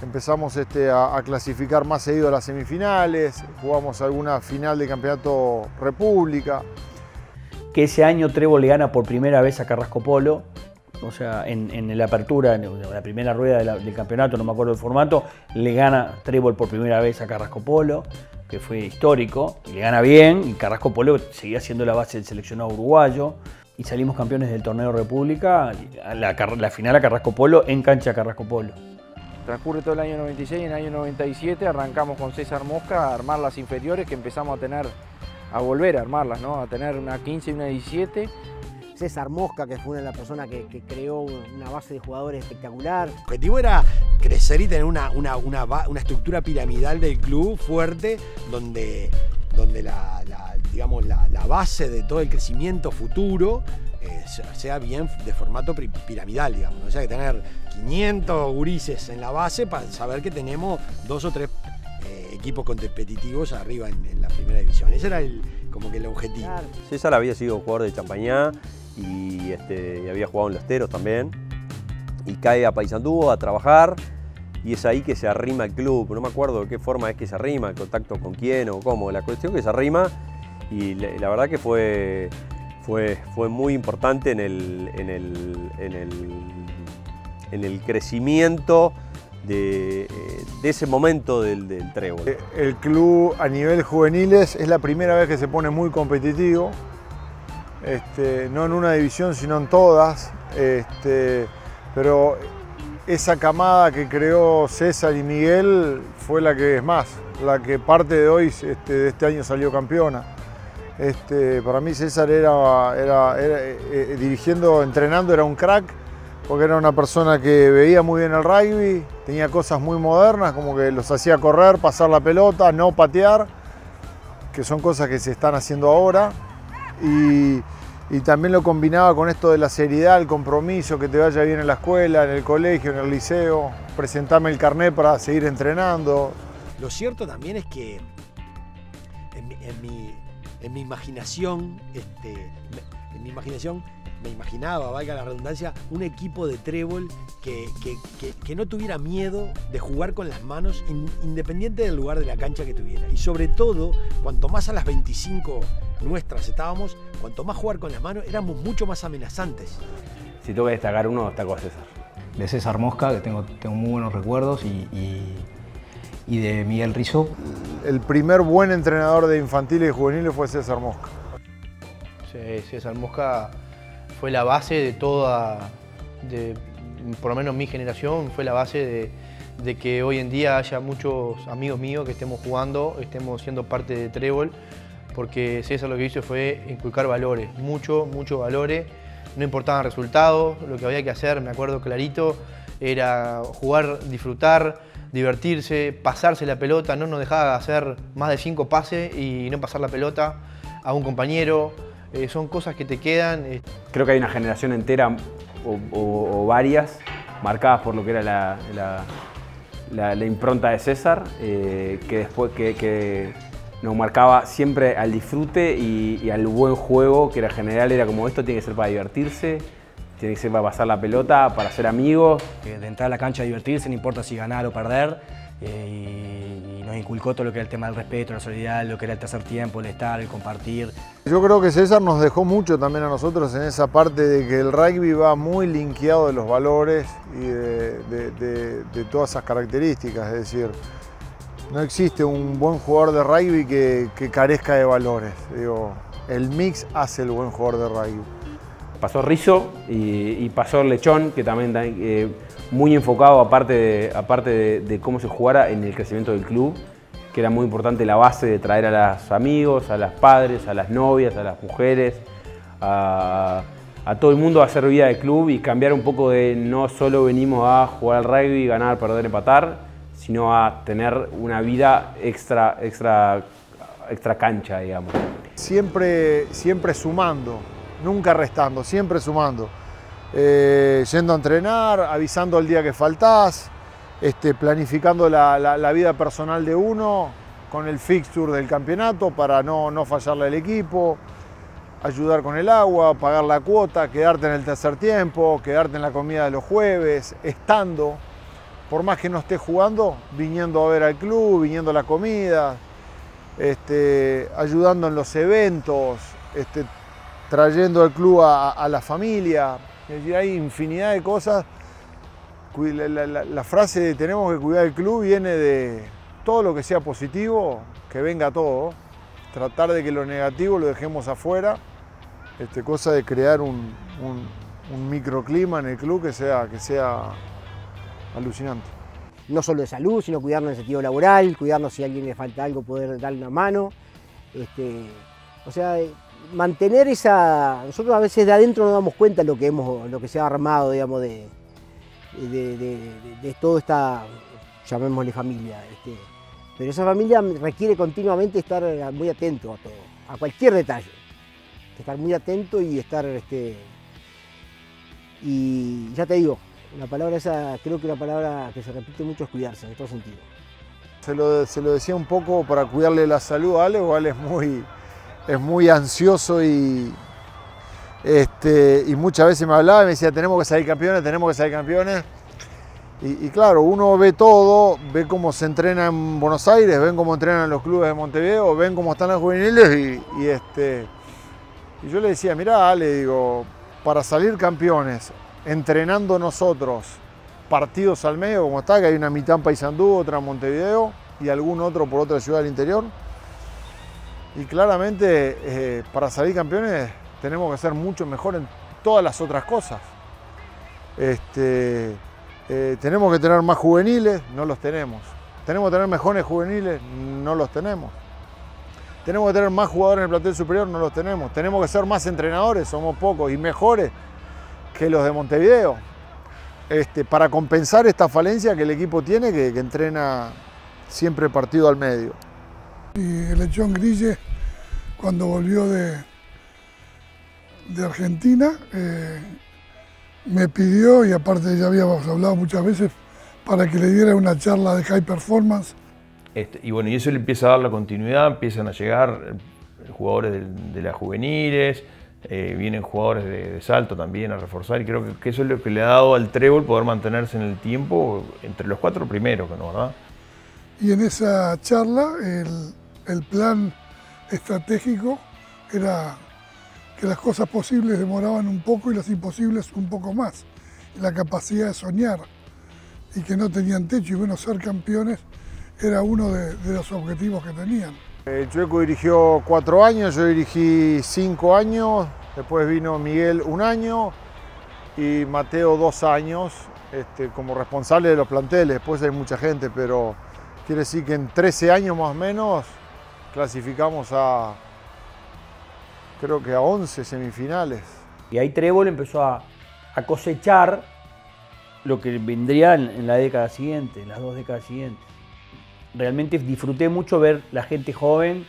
Empezamos a clasificar más seguido a las semifinales, jugamos alguna final de campeonato República. Que ese año Trébol le gana por primera vez a Carrasco Polo, o sea, en la apertura, en la primera rueda del campeonato, no me acuerdo el formato, le gana Trébol por primera vez a Carrasco Polo, que fue histórico, y le gana bien, y Carrasco Polo seguía siendo la base del seleccionado uruguayo, y salimos campeones del torneo República, la final a Carrasco Polo en cancha Carrasco Polo. Transcurre todo el año 96 y en el año 97 arrancamos con César Mosca a armar las inferiores que empezamos a volver a armarlas, ¿no? A tener una 15 y una 17. César Mosca, que fue una de las personas que creó una base de jugadores espectacular. El objetivo era crecer y tener una estructura piramidal del club fuerte, donde la base de todo el crecimiento futuro sea bien de formato piramidal, digamos. O sea, que tener 500 gurises en la base para saber que tenemos 2 o 3 equipos competitivos arriba en la primera división. Ese era como que el objetivo. Claro. César había sido jugador de Champañá y había jugado en Los Teros también. Y cae a Paysandú a trabajar y es ahí que se arrima el club. No me acuerdo de qué forma es que se arrima, el contacto con quién o cómo. La cuestión que se arrima y la verdad que fue muy importante en el crecimiento de ese momento del Trébol. El club a nivel juveniles es la primera vez que se pone muy competitivo, no en una división sino en todas, pero esa camada que creó César y Miguel fue la que es más, la que parte de hoy de este año salió campeona. Para mí César era dirigiendo, entrenando, era un crack, porque era una persona que veía muy bien el rugby, tenía cosas muy modernas, como que los hacía correr, pasar la pelota, no patear, que son cosas que se están haciendo ahora, y también lo combinaba con esto de la seriedad, el compromiso, que te vaya bien en la escuela, en el colegio, en el liceo, presentame el carnet para seguir entrenando. Lo cierto también es que en mi imaginación, me imaginaba, valga la redundancia, un equipo de trébol que no tuviera miedo de jugar con las manos, independiente del lugar de la cancha que tuviera. Y sobre todo, cuanto más a las 25 nuestras estábamos, cuanto más jugar con las manos, éramos mucho más amenazantes. Si tengo que destacar uno, destaco a César. De César Mosca, que tengo muy buenos recuerdos, y de Miguel Rizzo. El primer buen entrenador de infantiles y juveniles fue César Mosca. Sí, César Mosca fue la base de toda, por lo menos mi generación, fue la base de que hoy en día haya muchos amigos míos que estemos jugando, estemos siendo parte de Trébol, porque César lo que hizo fue inculcar valores, muchos valores, no importaban resultados, lo que había que hacer, me acuerdo clarito, era jugar, disfrutar, divertirse, pasarse la pelota, no nos dejaba hacer más de 5 pases y no pasar la pelota a un compañero. Son cosas que te quedan. Creo que hay una generación entera o varias marcadas por lo que era la impronta de César, que después que nos marcaba siempre al disfrute y al buen juego, que era general, era como esto tiene que ser para divertirse, tiene que ser para pasar la pelota, para ser amigos. De entrar a la cancha a divertirse, no importa si ganar o perder, y nos inculcó todo lo que era el tema del respeto, la solidaridad, lo que era el tercer tiempo, el estar, el compartir. Yo creo que César nos dejó mucho también a nosotros en esa parte de que el rugby va muy linkeado de los valores y de todas esas características, es decir, no existe un buen jugador de rugby que carezca de valores. Digo, el mix hace el buen jugador de rugby. Pasó Rizzo y pasó Lechón, que también muy enfocado, aparte de cómo se jugara en el crecimiento del club, que era muy importante la base de traer a los amigos, a las padres, a las novias, a las mujeres, a todo el mundo a hacer vida de club y cambiar un poco de no solo venimos a jugar al rugby, ganar, perder, empatar, sino a tener una vida extra cancha, digamos. Siempre sumando, nunca restando, siempre sumando. Yendo a entrenar, avisando el día que faltás, planificando la vida personal de uno con el fixture del campeonato para no fallarle al equipo, ayudar con el agua, pagar la cuota, quedarte en el tercer tiempo, quedarte en la comida de los jueves, estando, por más que no estés jugando, viniendo a ver al club, viniendo a la comida, ayudando en los eventos, trayendo al club a la familia. Es decir, hay infinidad de cosas. La frase de tenemos que cuidar el club viene de todo lo que sea positivo, que venga todo. Tratar de que lo negativo lo dejemos afuera. Cosa de crear un microclima en el club que sea alucinante. No solo de salud, sino cuidarnos en el sentido laboral, cuidarnos si a alguien le falta algo, poder darle una mano. O sea, mantener esa... Nosotros a veces de adentro no damos cuenta lo que se ha armado, digamos, de toda esta, llamémosle familia. Pero esa familia requiere continuamente estar muy atento a todo, a cualquier detalle. Estar muy atento y estar... y ya te digo, la palabra esa, creo que la palabra que se repite mucho es cuidarse, en todo sentido. Se lo decía un poco para cuidarle la salud a Ale, o Ale es muy ansioso y muchas veces me hablaba y me decía tenemos que salir campeones, tenemos que salir campeones. Y claro, uno ve todo, ve cómo se entrena en Buenos Aires, ven cómo entrenan los clubes de Montevideo, ven cómo están los juveniles y yo le decía, mirá Ale, digo, para salir campeones, entrenando nosotros partidos al medio, como está, que hay una mitad en Paysandú, otra en Montevideo y algún otro por otra ciudad del interior. Y claramente para salir campeones tenemos que ser mucho mejor en todas las otras cosas. Tenemos que tener más juveniles, no los tenemos. Tenemos que tener mejores juveniles, no los tenemos. Tenemos que tener más jugadores en el plantel superior, no los tenemos. Tenemos que ser más entrenadores, somos pocos y mejores que los de Montevideo. Para compensar esta falencia que el equipo tiene, que entrena siempre partido al medio. Y el Lechón Grille, cuando volvió de Argentina, me pidió, y aparte ya habíamos hablado muchas veces, para que le diera una charla de high performance. Y bueno, y eso le empieza a dar la continuidad, empiezan a llegar jugadores de las juveniles, vienen jugadores de salto también a reforzar, y creo que eso es lo que le ha dado al trébol poder mantenerse en el tiempo entre los 4 primeros, ¿no? ¿Verdad? Y en esa charla el plan estratégico era que las cosas posibles demoraban un poco y las imposibles un poco más. Y la capacidad de soñar y que no tenían techo, y bueno, ser campeones era uno de los objetivos que tenían. El Chueco dirigió 4 años, yo dirigí 5 años, después vino Miguel 1 año y Mateo 2 años como responsable de los planteles. Después hay mucha gente, pero quiere decir que en 13 años más o menos clasificamos creo que a 11 semifinales. Y ahí Trébol empezó a cosechar lo que vendría en la década siguiente, en las 2 décadas siguientes. Realmente disfruté mucho ver la gente joven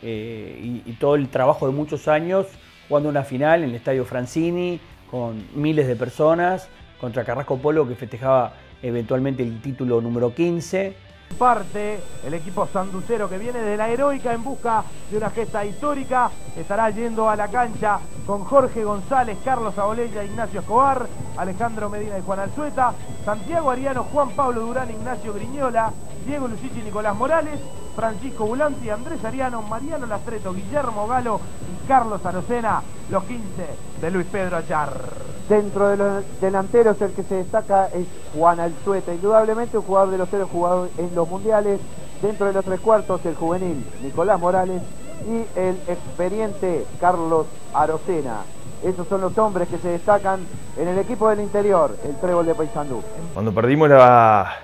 y todo el trabajo de muchos años jugando una final en el Estadio Francini con miles de personas contra Carrasco Polo, que festejaba eventualmente el título número 15. Parte el equipo sanducero que viene de la heroica en busca de una gesta histórica. Estará yendo a la cancha con Jorge González, Carlos Abolella, Ignacio Escobar, Alejandro Medina y Juan Alzueta, Santiago Ariano, Juan Pablo Durán, Ignacio Griñola, Diego Lucici y Nicolás Morales, Francisco Bulanti, Andrés Ariano, Mariano Lastreto, Guillermo Galo y Carlos Arocena, los 15 de Luis Pedro Achar. Dentro de los delanteros el que se destaca es Juan Alzueta, indudablemente un jugador de los 0 jugadores en los mundiales. Dentro de los 3 cuartos el juvenil Nicolás Morales y el experiente Carlos Arocena. Esos son los hombres que se destacan en el equipo del interior, el Trébol de Paysandú. Cuando perdimos la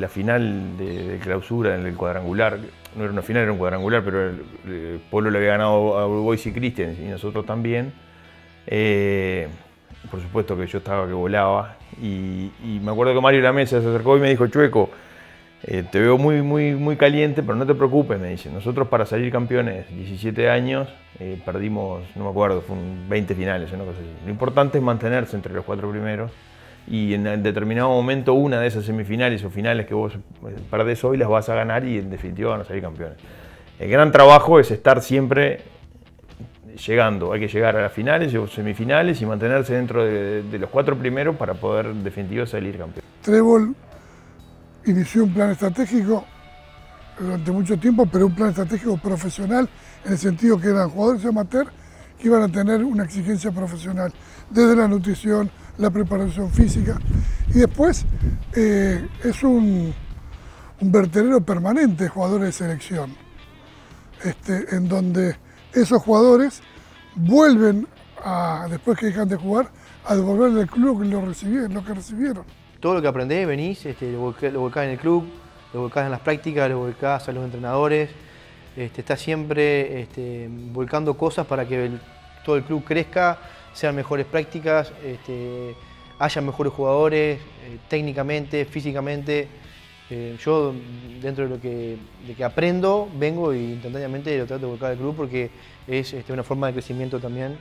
final de clausura en el cuadrangular, no era una final, era un cuadrangular, pero el Polo le había ganado a Boys y Christian y nosotros también. Por supuesto que yo estaba que volaba y me acuerdo que Mario Lamesa se acercó y me dijo: Chueco, te veo muy caliente, pero no te preocupes, me dice. Nosotros para salir campeones, 17 años, perdimos, no me acuerdo, fue 20 finales, una cosa así. Lo importante es mantenerse entre los 4 primeros y en determinado momento una de esas semifinales o finales que vos perdés hoy las vas a ganar y en definitiva van a salir campeones. El gran trabajo es estar siempre llegando, hay que llegar a las finales o semifinales y mantenerse dentro de los 4 primeros para poder en definitiva salir campeón. Trébol inició un plan estratégico durante mucho tiempo, pero un plan estratégico profesional, en el sentido que eran jugadores amateur que iban a tener una exigencia profesional, desde la nutrición, la preparación física, y después es un vertedero permanente de jugadores de selección, en donde esos jugadores vuelven, después que dejan de jugar, a devolverle al club lo que recibieron. Todo lo que aprendés, venís, lo volcás en el club, lo volcás en las prácticas, lo volcás a los entrenadores, estás siempre volcando cosas para que todo el club crezca, sean mejores prácticas, haya mejores jugadores, técnicamente, físicamente. Yo, dentro de lo que aprendo, vengo y instantáneamente lo trato de volcar al club porque es una forma de crecimiento también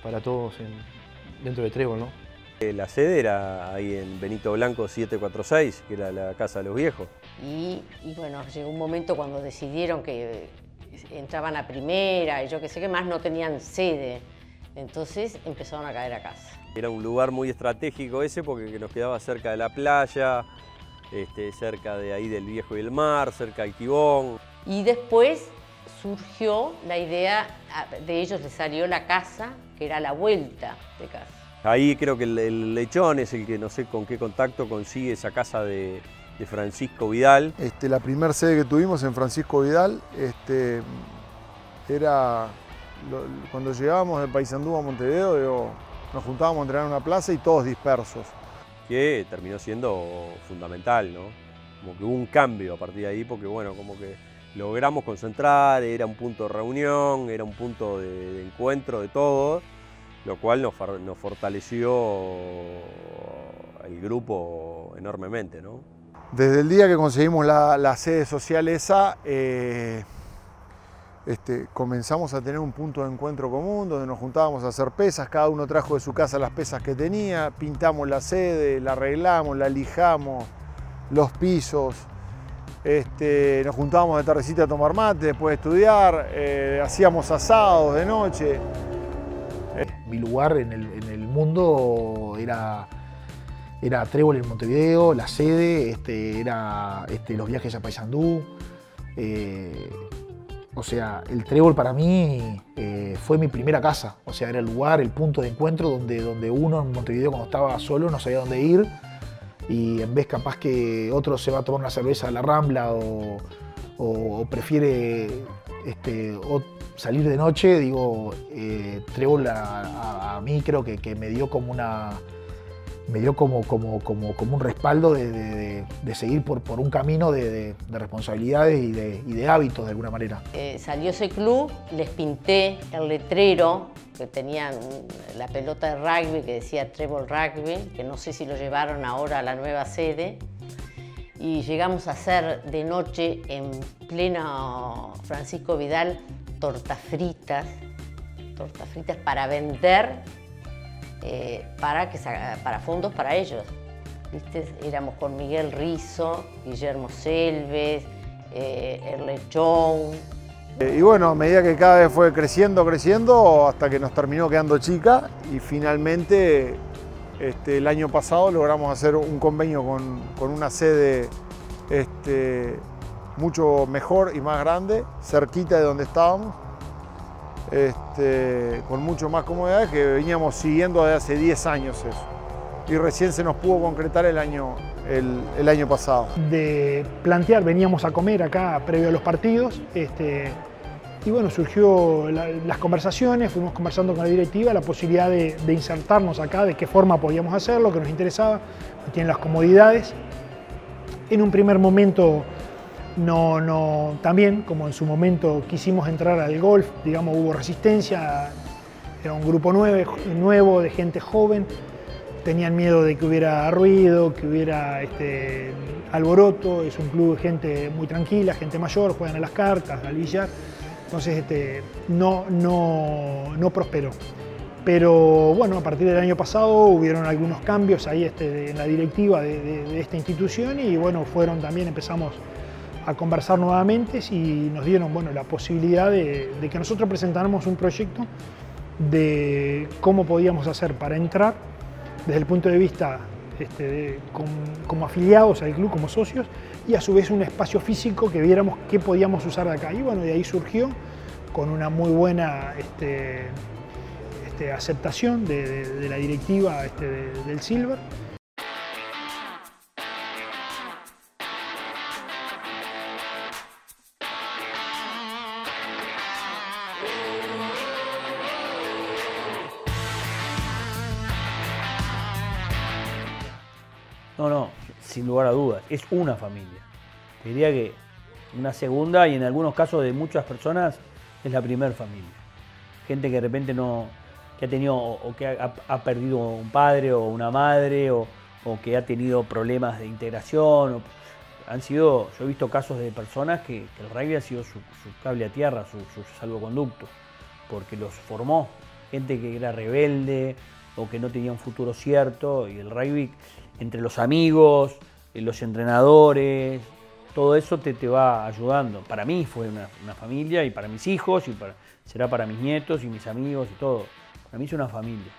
para todos dentro de Trébol, ¿no? La sede era ahí en Benito Blanco 746, que era la casa de los viejos. Y bueno, llegó un momento cuando decidieron que entraban a primera y yo qué sé qué más, no tenían sede. Entonces empezaron a caer a casa. Era un lugar muy estratégico ese porque nos quedaba cerca de la playa, cerca de ahí del Viejo y el Mar, cerca del Quibón. Y después surgió la idea, de ellos les salió la casa, que era la vuelta de casa. Ahí creo que el Lechón es el que no sé con qué contacto consigue esa casa de Francisco Vidal. La primera sede que tuvimos en Francisco Vidal era cuando llegábamos de Paysandú a Montevideo, nos juntábamos a entrenar en una plaza y todos dispersos. Que terminó siendo fundamental, ¿no? Como que hubo un cambio a partir de ahí porque bueno, como que logramos concentrar, era un punto de reunión, era un punto de encuentro de todos, lo cual nos fortaleció el grupo enormemente, ¿no? Desde el día que conseguimos la sede social esa, comenzamos a tener un punto de encuentro común donde nos juntábamos a hacer pesas, cada uno trajo de su casa las pesas que tenía, pintamos la sede, la arreglamos, la lijamos, los pisos, nos juntábamos de tardecita a tomar mate, después de estudiar, hacíamos asados de noche. Mi lugar en el mundo era Trébol en Montevideo, la sede, era los viajes a Paysandú. O sea, el Trébol para mí fue mi primera casa. O sea, era el lugar, el punto de encuentro donde uno en Montevideo cuando estaba solo no sabía dónde ir. Y en vez capaz que otro se va a tomar una cerveza a la Rambla o prefiere salir de noche, digo, Trébol a mí creo que me dio como un respaldo de seguir por un camino de responsabilidades y de hábitos de alguna manera. Salió ese club, les pinté el letrero, que tenían la pelota de rugby que decía Trébol Rugby, que no sé si lo llevaron ahora a la nueva sede. Y llegamos a hacer de noche en pleno Francisco Vidal tortas fritas para vender, para fondos para ellos. ¿viste? Éramos con Miguel Rizzo, Guillermo Selves, el Lechón. Y bueno, a medida que cada vez fue creciendo, hasta que nos terminó quedando chica y finalmente el año pasado logramos hacer un convenio con una sede mucho mejor y más grande, cerquita de donde estábamos, con mucho más comodidades, que veníamos siguiendo desde hace 10 años eso. Y recién se nos pudo concretar el año pasado. De plantear, veníamos a comer acá previo a los partidos, y bueno, surgió las conversaciones, fuimos conversando con la directiva, la posibilidad de insertarnos acá, de qué forma podíamos hacerlo, que nos interesaba, tienen las comodidades. En un primer momento también, como en su momento quisimos entrar al golf, digamos, hubo resistencia, era un grupo nuevo de gente joven, tenían miedo de que hubiera ruido, que hubiera alboroto, es un club de gente muy tranquila, gente mayor, juegan a las cartas, al billar, entonces no prosperó. Pero bueno, a partir del año pasado hubieron algunos cambios ahí en la directiva de esta institución y bueno, empezamos a conversar nuevamente y nos dieron la posibilidad de que nosotros presentáramos un proyecto de cómo podíamos hacer para entrar desde el punto de vista como afiliados al club, como socios, y a su vez un espacio físico que viéramos qué podíamos usar de acá. Y bueno, de ahí surgió con una muy buena aceptación de la directiva del Silver. No, sin lugar a dudas, es una familia. Te diría que una segunda y en algunos casos de muchas personas es la primer familia. Gente que de repente que ha tenido o que ha perdido un padre o una madre o que ha tenido problemas de integración. Yo he visto casos de personas que el rugby ha sido su cable a tierra, su salvoconducto, porque los formó. Gente que era rebelde o que no tenía un futuro cierto, y el rugby, entre los amigos, los entrenadores, todo eso te va ayudando. Para mí fue una familia, y para mis hijos, y será para mis nietos y mis amigos y todo. Para mí es una familia.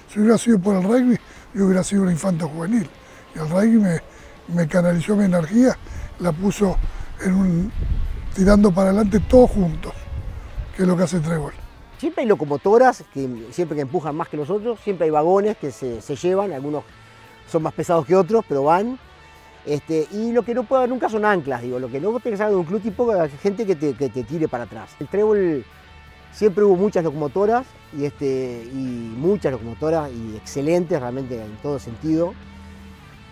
Si hubiera sido por el rugby, yo hubiera sido un infanto juvenil. Y el rugby me canalizó mi energía, la puso tirando para adelante todos juntos, que es lo que hace Trébol. Siempre hay locomotoras siempre que empujan más que los otros, siempre hay vagones que se llevan, algunos son más pesados que otros, pero van. Y lo que no puede haber nunca son anclas, lo que no tiene que ser de un club tipo gente que te tire para atrás. El Trébol siempre hubo muchas locomotoras y excelentes realmente en todo sentido.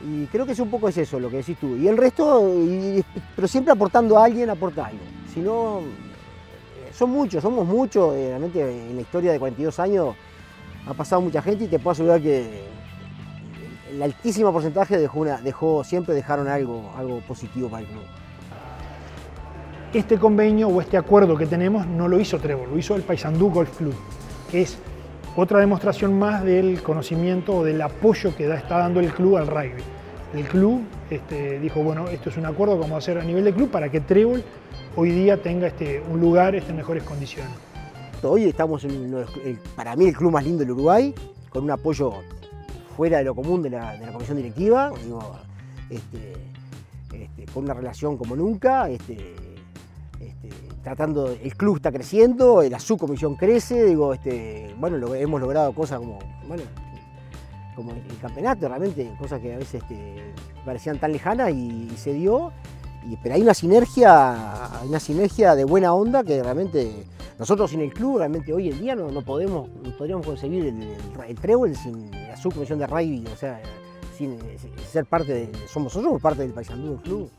Y creo que un poco es eso lo que decís tú. Y el resto, pero siempre aportando a alguien, aporta algo. Si no, somos muchos, realmente en la historia de 42 años ha pasado mucha gente y te puedo asegurar que el altísimo porcentaje siempre dejaron algo positivo para el club. Este convenio o este acuerdo que tenemos no lo hizo Trébol, lo hizo el Paysandú Golf Club, que es otra demostración más del conocimiento o del apoyo que está dando el club al rugby. El club dijo, bueno, esto es un acuerdo que vamos a hacer a nivel de club para que Trébol hoy día tenga un lugar en mejores condiciones. Hoy estamos para mí el club más lindo del Uruguay, con un apoyo fuera de lo común de la comisión directiva, con una relación como nunca, el club está creciendo, la subcomisión crece, hemos logrado cosas como el campeonato, realmente, cosas que a veces parecían tan lejanas y se dio, pero hay una sinergia de buena onda que realmente nosotros sin el club realmente hoy en día no podríamos conseguir el Trébol sin la subcomisión de rugby, o sea, sin ser parte somos parte del Paysandú Club.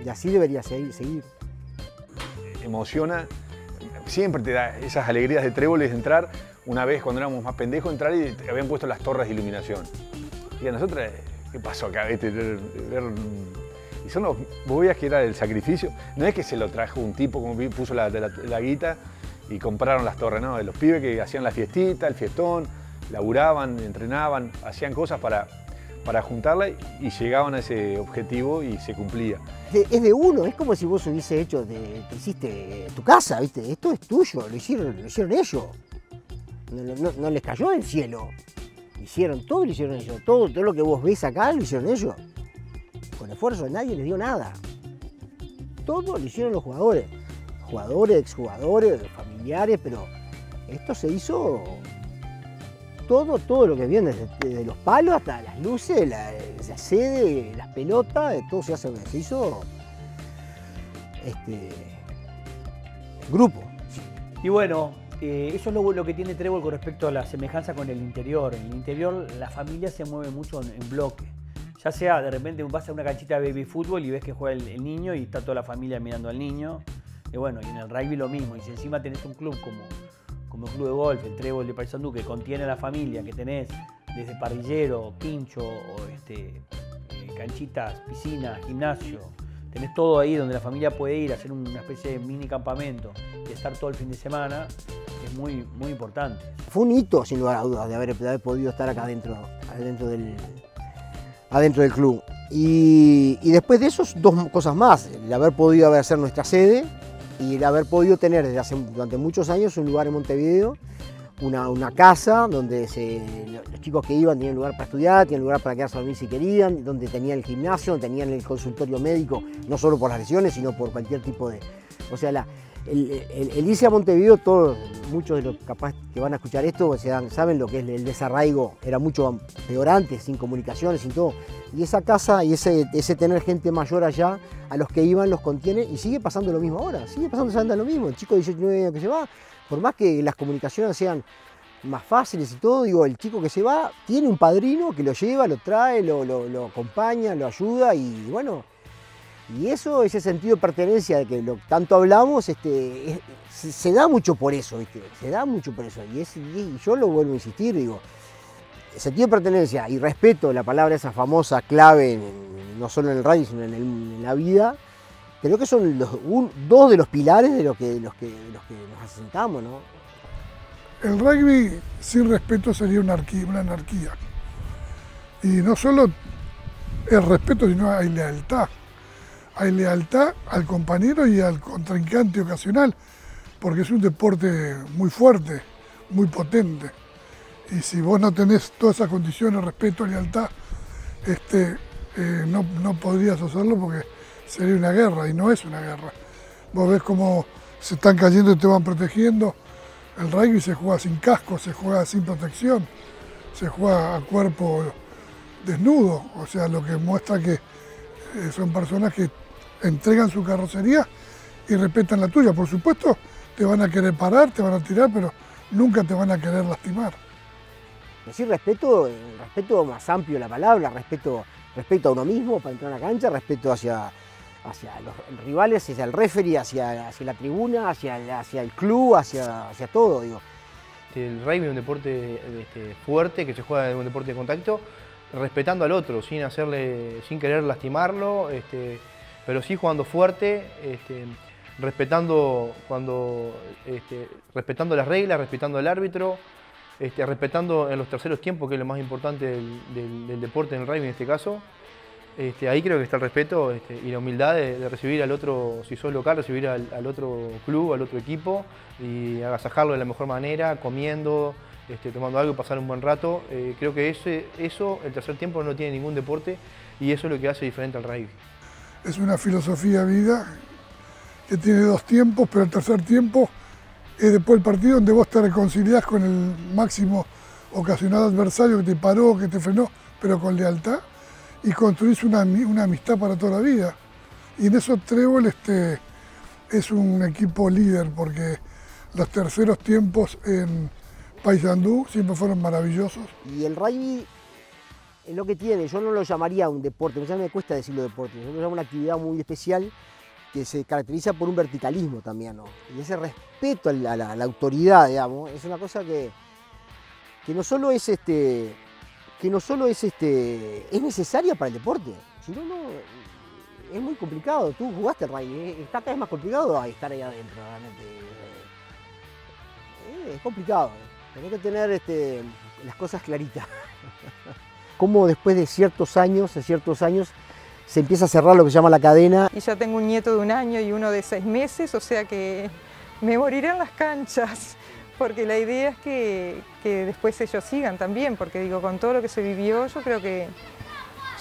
Y así debería seguir. Emociona, siempre te da esas alegrías de Trébol de entrar. Una vez cuando éramos más pendejos, entrar y te habían puesto las torres de iluminación. Y a nosotros, ¿qué pasó acá? Y son vos veías que era el sacrificio. No es que se lo trajo un tipo como puso la guita y compraron las torres, no, de los pibes que hacían la fiestita, el fiestón, laburaban, entrenaban, hacían cosas para para juntarla y llegaban a ese objetivo y se cumplía. Es de uno, es como si vos hubiese hecho, te hiciste tu casa, ¿viste? Esto es tuyo, lo hicieron ellos. No les cayó del cielo. Hicieron todo, lo hicieron ellos. Todo lo que vos ves acá lo hicieron ellos. Con esfuerzo nadie les dio nada. Todo lo hicieron los jugadores. Jugadores, exjugadores, familiares, pero esto se hizo todo lo que viene, desde los palos hasta las luces, la sede, las pelotas, todo se hizo grupo. Y bueno, eso es lo que tiene Trébol con respecto a la semejanza con el interior. En el interior la familia se mueve mucho en bloque. Ya sea de repente vas a una canchita de baby fútbol y ves que juega el niño y está toda la familia mirando al niño. Y bueno, y en el rugby lo mismo. Y si encima tenés un club como el club de golf, el Trébol de Paysandú, que contiene a la familia, que tenés desde parrillero, quincho, canchitas, piscina, gimnasio, tenés todo ahí donde la familia puede ir a hacer una especie de mini campamento y estar todo el fin de semana, es muy, muy importante. Fue un hito, sin lugar a dudas, de haber podido estar acá adentro del club. Y después de eso, dos cosas más, el haber podido hacer nuestra sede y el haber podido tener durante muchos años un lugar en Montevideo, una casa donde los chicos que iban tenían lugar para estudiar, tenían lugar para quedarse a dormir si querían, donde tenían el gimnasio, donde tenían el consultorio médico, no solo por las lesiones, sino por cualquier tipo de... O sea, el irse a Montevideo, muchos de los capaz que van a escuchar esto saben lo que es el desarraigo, era mucho peor antes, sin comunicaciones, sin todo. Y esa casa y ese tener gente mayor allá, a los que iban los contiene y sigue pasando lo mismo ahora, sigue pasando exactamente lo mismo. El chico de 19 años que se va, por más que las comunicaciones sean más fáciles y todo, digo, el chico que se va tiene un padrino que lo lleva, lo trae, lo acompaña, lo ayuda y bueno, y eso, ese sentido de pertenencia de que tanto hablamos, se da mucho por eso, ¿viste? Se da mucho por eso y yo lo vuelvo a insistir, digo, sentido de pertenencia y respeto, la palabra esa famosa clave, no solo en el rugby, sino en la vida, creo que son dos de los pilares de los que nos asentamos, ¿no? El rugby sin respeto sería una anarquía. Y no solo el respeto, sino hay lealtad. Hay lealtad al compañero y al contrincante ocasional, porque es un deporte muy fuerte, muy potente. Y si vos no tenés todas esas condiciones, respeto, lealtad, no podrías hacerlo porque sería una guerra, y no es una guerra. Vos ves cómo se están cayendo y te van protegiendo. El rugby se juega sin casco, se juega sin protección, se juega a cuerpo desnudo, o sea, lo que muestra que son personas que entregan su carrocería y respetan la tuya. Por supuesto, te van a querer parar, te van a tirar, pero nunca te van a querer lastimar. Decir respeto, el respeto más amplio de la palabra, respeto a uno mismo para entrar a la cancha, respeto hacia los rivales, hacia el referee, hacia la tribuna, hacia el club, hacia todo, digo. El rugby es un deporte fuerte, que se juega en un deporte de contacto, respetando al otro, sin querer lastimarlo, pero sí jugando fuerte, respetando las reglas, respetando al árbitro, respetando en los terceros tiempos, que es lo más importante del deporte en el rugby en este caso. Ahí creo que está el respeto y la humildad de recibir al otro, si sos local, recibir al otro club, al otro equipo y agasajarlo de la mejor manera, comiendo, tomando algo y pasar un buen rato. Creo que eso, el tercer tiempo no tiene ningún deporte y eso es lo que hace diferente al rugby. Es una filosofía de vida que tiene dos tiempos, pero el tercer tiempo es después del partido donde vos te reconciliás con el máximo ocasionado adversario que te paró, que te frenó, pero con lealtad, y construís una amistad para toda la vida. Y en eso Trébol es un equipo líder, porque los terceros tiempos en Paysandú siempre fueron maravillosos. Y el rugby es lo que tiene, yo no lo llamaría un deporte, ya me cuesta decirlo deporte, yo lo llamo una actividad muy especial que se caracteriza por un verticalismo también, ¿no? Y ese respeto a la autoridad, digamos, es una cosa que no solo es es necesaria para el deporte, sino es muy complicado. Tú jugaste el rugby, está cada vez más complicado estar ahí adentro, realmente. Es complicado, tenés que tener las cosas claritas. cómo después de ciertos años, se empieza a cerrar lo que se llama la cadena. Y ya tengo un nieto de 1 año y uno de 6 meses, o sea que me moriré en las canchas, porque la idea es que después ellos sigan también, porque digo, con todo lo que se vivió, yo creo que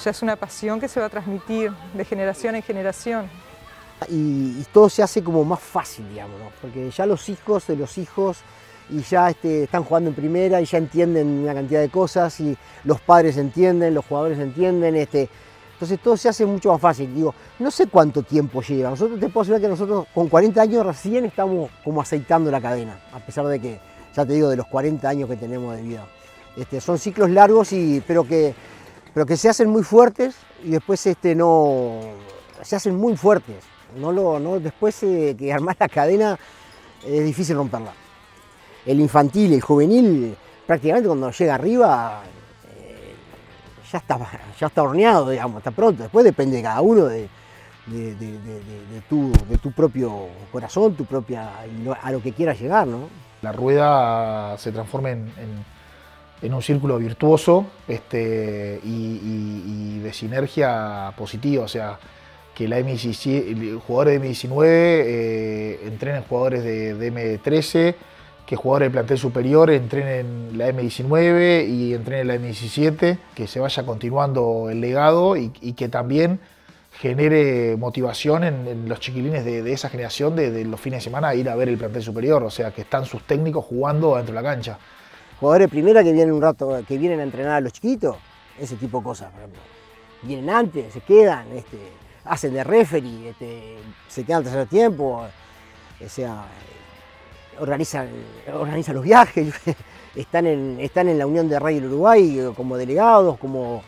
ya es una pasión que se va a transmitir de generación en generación. Y todo se hace como más fácil, digamos, ¿no? Porque ya los hijos de los hijos y ya están jugando en primera y ya entienden una cantidad de cosas y los padres entienden, los jugadores entienden, entonces todo se hace mucho más fácil. Digo, no sé cuánto tiempo lleva. Nosotros te puedo asegurar que nosotros con 40 años recién estamos como aceitando la cadena, a pesar de que, ya te digo, de los 40 años que tenemos de vida. Son ciclos largos pero que se hacen muy fuertes y después no se hacen muy fuertes. Después que armar la cadena es difícil romperla. El infantil y el juvenil, prácticamente cuando llega arriba, ya está horneado, digamos, está pronto. Después depende de cada uno, de tu propio corazón, a lo que quieras llegar, ¿no? La rueda se transforma en un círculo virtuoso y de sinergia positiva, o sea, que la jugadores de M19 entrenen jugadores de M13, que jugadores del plantel superior entrenen la M19 y entrenen la M17, que se vaya continuando el legado y que también genere motivación en los chiquilines de esa generación de los fines de semana a ir a ver el plantel superior, o sea, que están sus técnicos jugando dentro de la cancha. Jugadores de primera que vienen un rato, que vienen a entrenar a los chiquitos, ese tipo de cosas, por ejemplo. Vienen antes, se quedan, hacen de referee, se quedan al tercer tiempo, o sea, organizan los viajes, están en la Unión de Rugby del Uruguay como delegados, como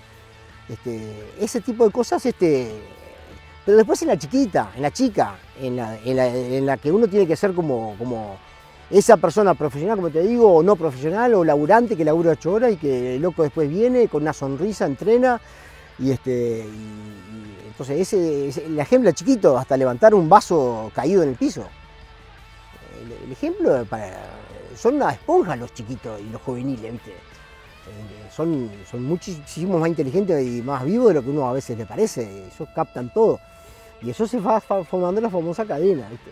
ese tipo de cosas, pero después en la chiquita, en la chica, en la que uno tiene que ser como esa persona profesional, como te digo, o no profesional, o laburante que labura 8 horas y que el loco después viene con una sonrisa, entrena y entonces el ejemplo chiquito, hasta levantar un vaso caído en el piso. El ejemplo son una esponja los chiquitos y los juveniles, ¿viste? Son muchísimo más inteligentes y más vivos de lo que uno a veces le parece. Ellos captan todo. Y eso se va formando la famosa cadena, ¿viste?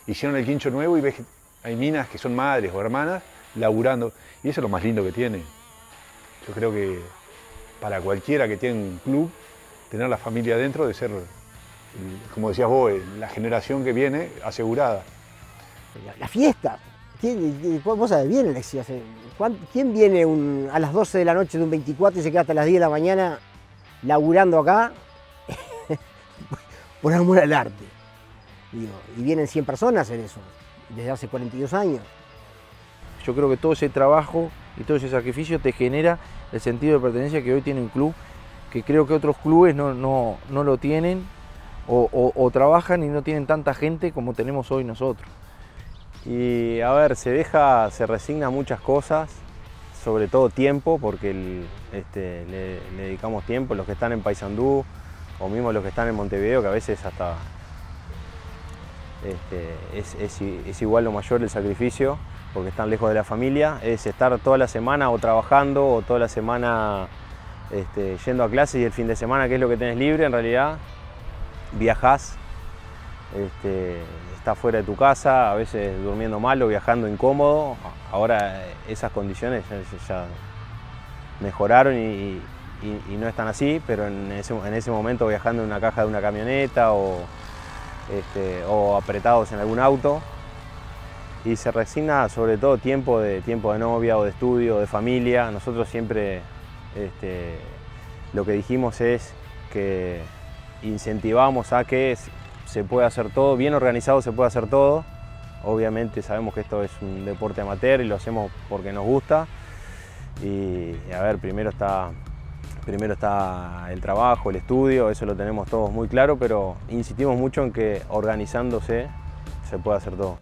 Hicieron el quincho nuevo y ves que hay minas que son madres o hermanas laburando. Y eso es lo más lindo que tiene. Yo creo que para cualquiera que tiene un club, tener la familia adentro debe ser, como decías vos, la generación que viene asegurada. La fiesta. Vos sabés bien, Alexis, ¿quién viene a las 12 de la noche de un 24 y se queda hasta las 10 de la mañana laburando acá por amor al arte? Digo, y vienen 100 personas a hacer eso, desde hace 42 años. Yo creo que todo ese trabajo y todo ese sacrificio te genera el sentido de pertenencia que hoy tiene un club, que creo que otros clubes no lo tienen o trabajan y no tienen tanta gente como tenemos hoy nosotros. Y a ver, se resigna a muchas cosas, sobre todo tiempo, porque le dedicamos tiempo, los que están en Paysandú o mismo los que están en Montevideo, que a veces hasta es igual o mayor el sacrificio, porque están lejos de la familia, es estar toda la semana o trabajando o toda la semana yendo a clases y el fin de semana, que es lo que tenés libre, en realidad viajás, estás fuera de tu casa, a veces durmiendo mal o viajando incómodo. Ahora esas condiciones ya mejoraron y no están así, pero en ese momento viajando en una caja de una camioneta o apretados en algún auto, y se resigna sobre todo tiempo de novia o de estudio, de familia. Nosotros siempre lo que dijimos es que incentivamos a que se pueda hacer todo, bien organizado se puede hacer todo. Obviamente sabemos que esto es un deporte amateur y lo hacemos porque nos gusta. Y a ver, primero está el trabajo, el estudio, eso lo tenemos todos muy claro, pero insistimos mucho en que organizándose se puede hacer todo.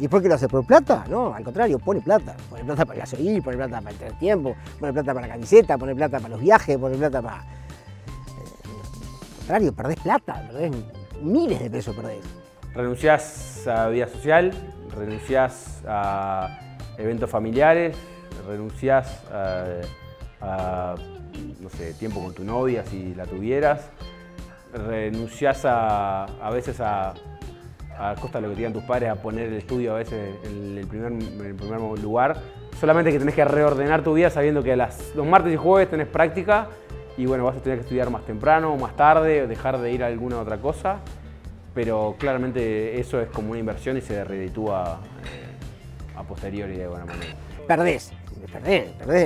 ¿Y por qué lo hace? ¿Por plata? No, al contrario, pone plata. Pone plata para el gasoil, pone plata para el tiempo, pone plata para la camiseta, pone plata para los viajes, pone plata para... al contrario, perdés plata, perdés miles de pesos, perdés. Renunciás a vida social, renunciás a eventos familiares, renunciás no sé, tiempo con tu novia si la tuvieras, renunciás a veces a costa de lo que te digan tus padres, a poner el estudio a veces en el primer lugar, solamente que tenés que reordenar tu vida sabiendo que los martes y jueves tenés práctica y bueno, vas a tener que estudiar más temprano, más tarde, dejar de ir a alguna otra cosa, pero claramente eso es como una inversión y se reditúa a posteriori de buena manera. Perdés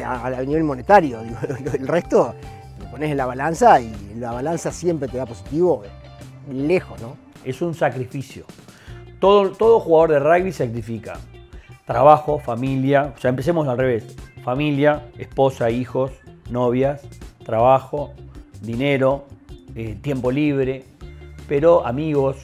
a nivel monetario, digo, el resto lo pones en la balanza y la balanza siempre te da positivo, lejos, ¿no? Es un sacrificio. Todo jugador de rugby sacrifica trabajo, familia, o sea, empecemos al revés, familia, esposa, hijos, novias, trabajo, dinero, tiempo libre, pero amigos,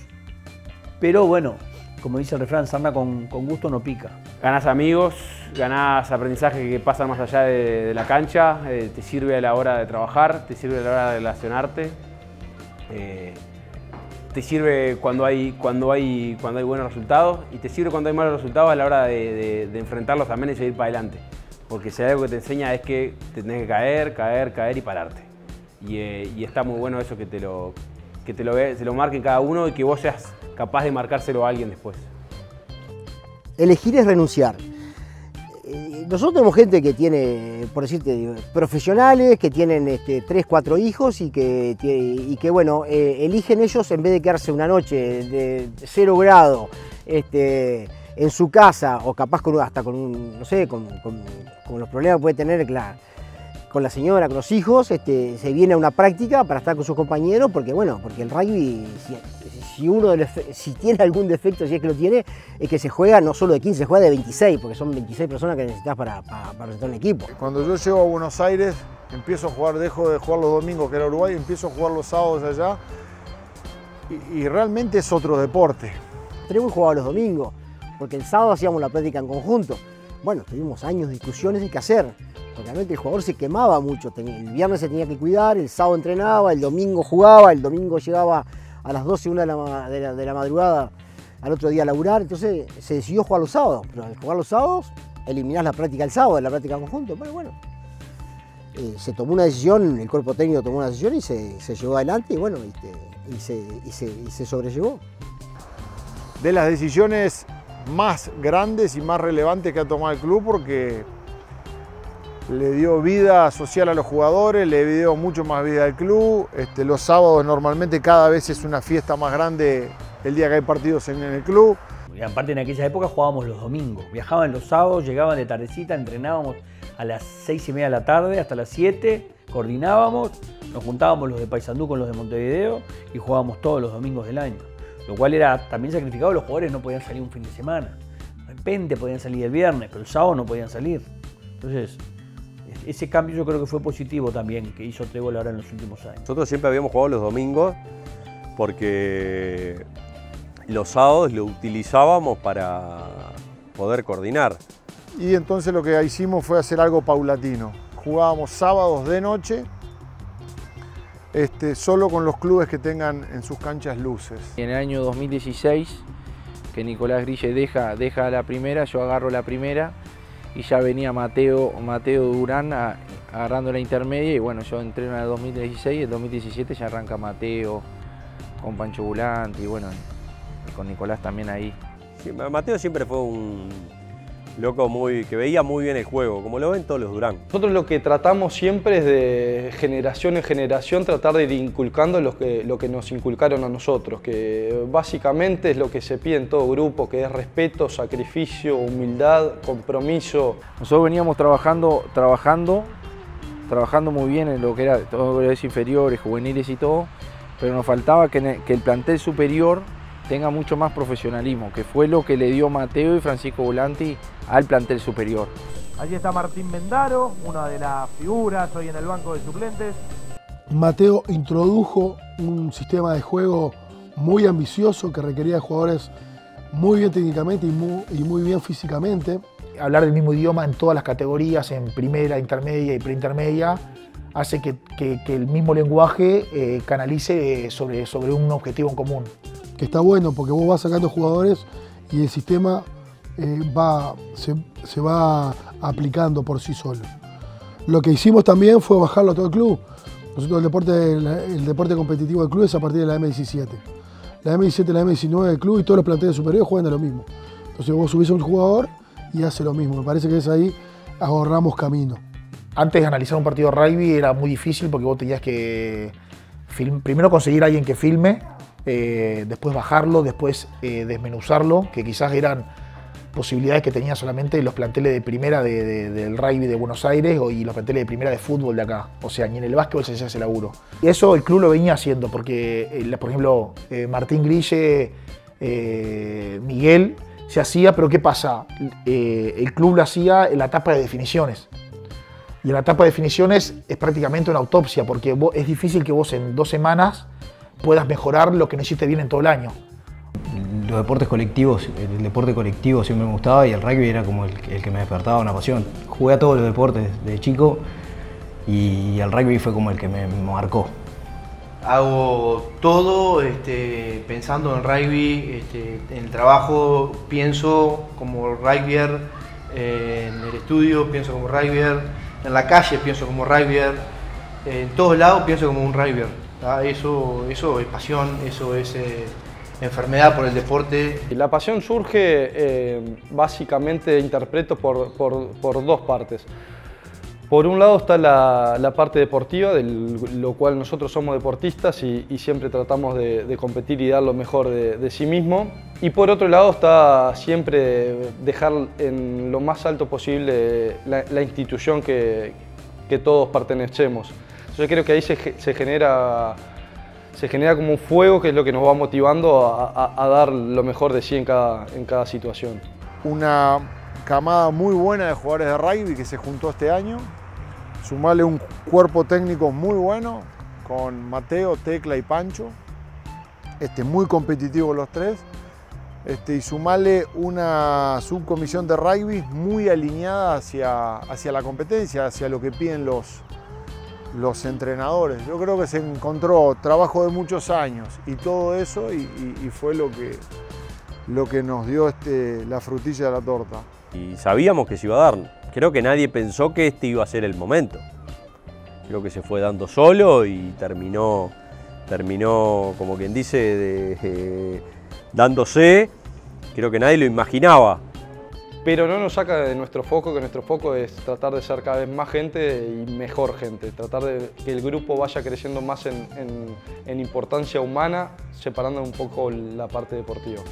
pero bueno, como dice el refrán, sarna con gusto no pica. Ganás amigos, ganás aprendizaje que pasa más allá de la cancha, te sirve a la hora de trabajar, te sirve a la hora de relacionarte, te sirve cuando hay buenos resultados y te sirve cuando hay malos resultados a la hora de enfrentarlos también y seguir para adelante. Porque si hay algo que te enseña es que te tenés que caer y pararte. Y está muy bueno eso que te lo marque cada uno y que vos seas capaz de marcárselo a alguien después. Elegir es renunciar. Nosotros tenemos gente que tiene, por decirte, profesionales, que tienen 3, 4 hijos y que bueno, eligen ellos en vez de quedarse una noche de 0 grado en su casa o capaz hasta con, no sé, con los problemas que puede tener con la señora, con los hijos, se viene a una práctica para estar con sus compañeros porque bueno, porque el rugby, si tiene algún defecto, si es que lo tiene, es que se juega no solo de 15, se juega de 26, porque son 26 personas que necesitas para representar un equipo. Cuando yo llego a Buenos Aires, empiezo a jugar, dejo de jugar los domingos, que era Uruguay, empiezo a jugar los sábados allá, y realmente es otro deporte. Trébol jugaba los domingos, porque el sábado hacíamos la práctica en conjunto. Bueno, tuvimos años de discusiones de qué hacer, porque realmente el jugador se quemaba mucho, el viernes se tenía que cuidar, el sábado entrenaba, el domingo jugaba, el domingo llegaba a las 12, 1 de la madrugada al otro día a laburar, entonces se decidió jugar los sábados, pero al jugar los sábados eliminás la práctica el sábado, la práctica en conjunto, pero bueno, se tomó una decisión, el cuerpo técnico tomó una decisión y se llevó adelante y bueno, y se sobrellevó. De las decisiones más grandes y más relevantes que ha tomado el club porque le dio vida social a los jugadores, le dio mucho más vida al club. Los sábados normalmente cada vez es una fiesta más grande el día que hay partidos en el club. Y aparte en aquella época jugábamos los domingos, viajaban los sábados, llegaban de tardecita, entrenábamos a las 6:30 de la tarde hasta las 7, coordinábamos, nos juntábamos los de Paysandú con los de Montevideo y jugábamos todos los domingos del año. Lo cual era también sacrificado, los jugadores no podían salir un fin de semana. De repente podían salir el viernes, pero el sábado no podían salir. Entonces, ese cambio yo creo que fue positivo también, que hizo Trébol ahora en los últimos años. Nosotros siempre habíamos jugado los domingos porque los sábados lo utilizábamos para poder coordinar. Y entonces lo que hicimos fue hacer algo paulatino. Jugábamos sábados de noche, solo con los clubes que tengan en sus canchas luces. En el año 2016, que Nicolás Grille deja la primera, yo agarro la primera y ya venía Mateo Durán agarrando la intermedia y bueno, yo entreno en el 2016 y el 2017 ya arranca Mateo con Pancho Bulanti y bueno, y con Nicolás también ahí. Sí, Mateo siempre fue un loco que veía muy bien el juego, como lo ven todos los Durán. Nosotros lo que tratamos siempre es de generación en generación tratar de ir inculcando lo que nos inculcaron a nosotros, que básicamente es lo que se pide en todo grupo, que es respeto, sacrificio, humildad, compromiso. Nosotros veníamos trabajando muy bien en lo que era todo lo que es inferiores, juveniles y todo, pero nos faltaba que el plantel superior tenga mucho más profesionalismo, que fue lo que le dio Mateo y Francisco Bulanti al plantel superior. Allí está Martín Mendaro, una de las figuras hoy en el banco de suplentes. Mateo introdujo un sistema de juego muy ambicioso que requería de jugadores muy bien técnicamente y muy bien físicamente. Hablar del mismo idioma en todas las categorías, en primera, intermedia y preintermedia, hace que el mismo lenguaje canalice sobre un objetivo en común. Que está bueno porque vos vas sacando jugadores y el sistema se va aplicando por sí solo. Lo que hicimos también fue bajarlo a todo el club. Nosotros el deporte competitivo del club es a partir de la M17. La M17 y la M19 del club y todos los planteles superiores juegan de lo mismo. Entonces vos subís a un jugador y hace lo mismo. Me parece que es ahí ahorramos camino. Antes de analizar un partido de rugby era muy difícil porque vos tenías que primero conseguir a alguien que filme, después bajarlo, después desmenuzarlo, que quizás eran posibilidades que tenían solamente los planteles de primera del rugby de Buenos Aires y los planteles de primera de fútbol de acá. O sea, ni en el básquetbol se hacía ese laburo. Y eso el club lo venía haciendo porque, por ejemplo, Martín Grille, Miguel, se hacía, pero ¿qué pasa? El club lo hacía en la etapa de definiciones. Y en la etapa de definiciones es prácticamente una autopsia porque es difícil que vos en 2 semanas puedas mejorar lo que no hiciste bien en todo el año. Los deportes colectivos, el deporte colectivo siempre me gustaba y el rugby era como el que me despertaba una pasión. Jugué a todos los deportes de chico y el rugby fue como el que me marcó. Hago todo pensando en rugby, en el trabajo pienso como rugbyer, en el estudio pienso como rugbyer, en la calle pienso como rugbyer, en todos lados pienso como un rugbyer. Eso es pasión, eso es enfermedad por el deporte. La pasión surge básicamente, interpreto, por 2 partes. Por un lado está la parte deportiva, de lo cual nosotros somos deportistas y siempre tratamos de competir y dar lo mejor de sí mismo. Y por otro lado está siempre dejar en lo más alto posible la institución que todos pertenecemos. Yo creo que ahí se genera como un fuego que es lo que nos va motivando a dar lo mejor de sí en cada situación. Una camada muy buena de jugadores de rugby que se juntó este año. Sumarle un cuerpo técnico muy bueno con Mateo, Tecla y Pancho. Muy competitivo los 3. Y sumarle una subcomisión de rugby muy alineada hacia la competencia, hacia lo que piden los entrenadores. Yo creo que se encontró trabajo de muchos años y todo eso y fue lo que nos dio la frutilla de la torta. Y sabíamos que se iba a dar. Creo que nadie pensó que este iba a ser el momento. Creo que se fue dando solo y terminó como quien dice, dándose. Creo que nadie lo imaginaba. Pero no nos saca de nuestro foco, que nuestro foco es tratar de ser cada vez más gente y mejor gente. Tratar de que el grupo vaya creciendo más en importancia humana, separando un poco la parte deportiva.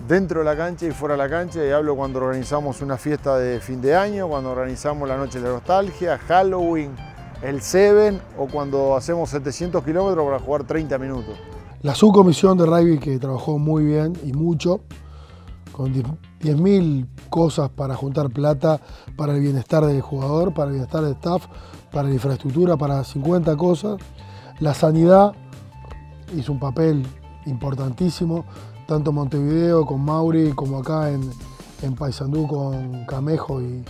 Dentro de la cancha y fuera de la cancha, y hablo cuando organizamos una fiesta de fin de año, cuando organizamos la Noche de la Nostalgia, Halloween, el Seven o cuando hacemos 700 kilómetros para jugar 30 minutos. La subcomisión de rugby que trabajó muy bien y mucho, con 10.000 cosas para juntar plata, para el bienestar del jugador, para el bienestar del staff, para la infraestructura, para 50 cosas. La sanidad hizo un papel importantísimo, tanto en Montevideo con Mauri como acá en Paysandú con Camejo y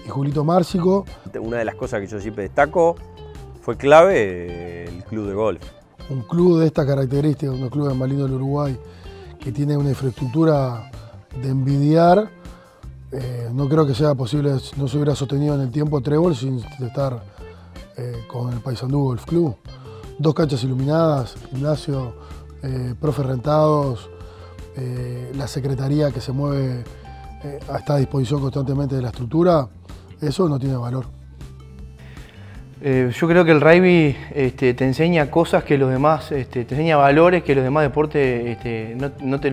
Julito Márcico. Una de las cosas que yo siempre destaco fue clave el club de golf. Un club de estas características, un club de Malino del Uruguay, que tiene una infraestructura de envidiar, no creo que sea posible, no se hubiera sostenido en el tiempo Trébol sin estar con el Paysandú Golf Club. 2 canchas iluminadas, gimnasio, profes rentados, la secretaría que se mueve, está a disposición constantemente de la estructura, eso no tiene valor. Yo creo que el rugby te enseña cosas que los demás, te enseña valores que los demás deportes no te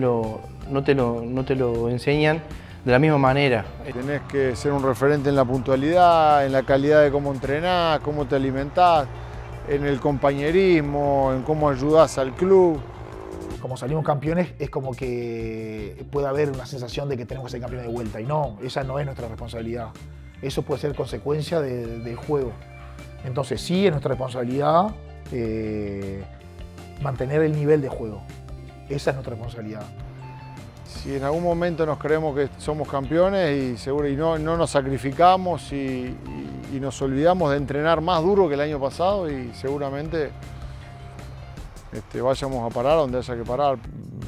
lo enseñan de la misma manera. Tenés que ser un referente en la puntualidad, en la calidad de cómo entrenás, cómo te alimentás, en el compañerismo, en cómo ayudás al club. Como salimos campeones es como que puede haber una sensación de que tenemos que ser campeones de vuelta y no, esa no es nuestra responsabilidad. Eso puede ser consecuencia del juego. Entonces sí es nuestra responsabilidad mantener el nivel de juego. Esa es nuestra responsabilidad. Si en algún momento nos creemos que somos campeones y no nos sacrificamos y nos olvidamos de entrenar más duro que el año pasado y seguramente vayamos a parar donde haya que parar.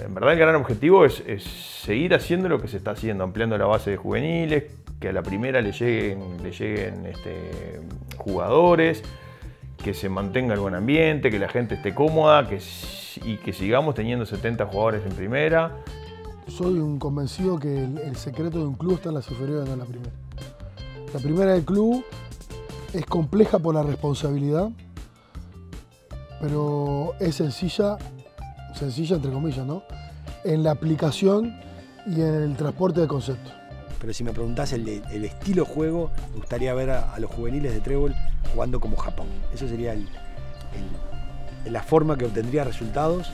En verdad el gran objetivo es seguir haciendo lo que se está haciendo, ampliando la base de juveniles, que a la primera le lleguen jugadores, que se mantenga el buen ambiente, que la gente esté cómoda y que sigamos teniendo 70 jugadores en primera. Soy un convencido que el secreto de un club está en las inferiores, no en la primera. La primera del club es compleja por la responsabilidad, pero es sencilla entre comillas, ¿no? En la aplicación y en el transporte de conceptos. Pero si me preguntás el estilo juego, me gustaría ver a los juveniles de Trébol jugando como Japón. Eso sería la forma que obtendría resultados,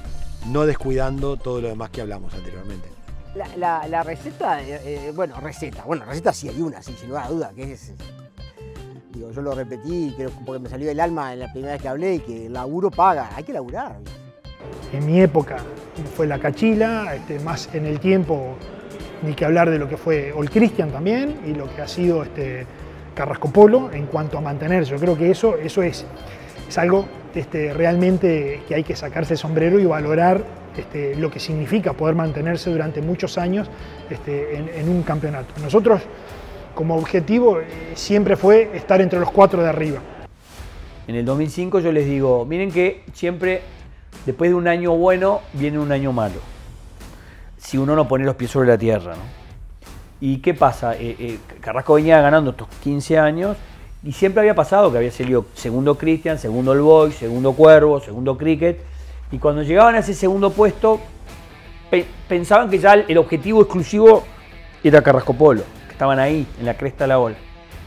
no descuidando todo lo demás que hablamos anteriormente. La receta, receta sí hay una, sin lugar a duda, que es, digo, yo lo repetí, creo porque me salió del alma en la primera vez que hablé, y que el laburo paga, hay que laburar. En mi época fue la Cachila, más en el tiempo, ni que hablar de lo que fue All Christian también, y lo que ha sido Carrasco Polo en cuanto a mantenerse. Yo creo que eso es algo realmente que hay que sacarse el sombrero y valorar lo que significa poder mantenerse durante muchos años en un campeonato. Nosotros, como objetivo, siempre fue estar entre los 4 de arriba. En el 2005 yo les digo, miren que siempre después de un año bueno viene un año malo, si uno no pone los pies sobre la tierra, ¿no? ¿Y qué pasa? Carrasco venía ganando estos 15 años y siempre había pasado que había salido segundo Christian, segundo El Boy, segundo Cuervo, segundo Cricket, y cuando llegaban a ese segundo puesto pensaban que ya el objetivo exclusivo era Carrasco Polo, que estaban ahí en la cresta de la ola.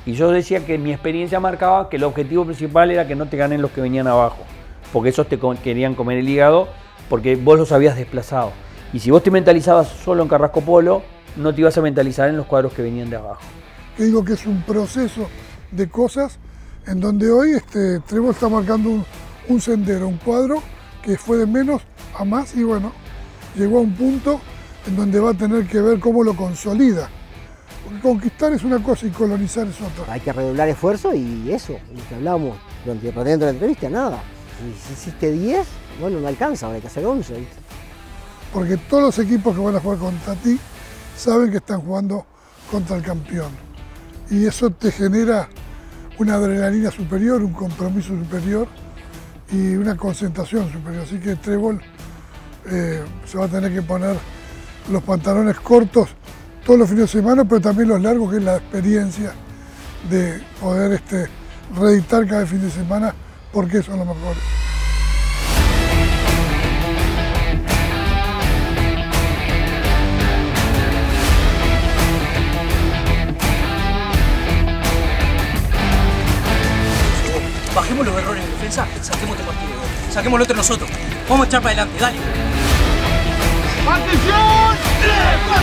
Y yo decía que mi experiencia marcaba que el objetivo principal era que no te ganen los que venían abajo, porque esos te querían comer el hígado, porque vos los habías desplazado. Y si vos te mentalizabas solo en Carrasco Polo, no te ibas a mentalizar en los cuadros que venían de abajo. Yo digo que es un proceso de cosas en donde hoy Trébol está marcando un sendero, un cuadro que fue de menos a más, y bueno, llegó a un punto en donde va a tener que ver cómo lo consolida. Porque conquistar es una cosa y colonizar es otra. Hay que redoblar esfuerzo, y eso, lo que hablábamos dentro de la entrevista, nada. Y si hiciste 10, bueno, no alcanza, ahora hay que hacer 11. ¿viste? Porque todos los equipos que van a jugar contra ti saben que están jugando contra el campeón. Y eso te genera una adrenalina superior, un compromiso superior y una concentración superior. Así que Trébol se va a tener que poner los pantalones cortos todos los fines de semana, pero también los largos, que es la experiencia de poder reeditar cada fin de semana porque son los mejores. Bajemos los errores en defensa, saquemos este partido. Saquémoslo entre nosotros. Vamos a echar para adelante, dale. ¡Atención!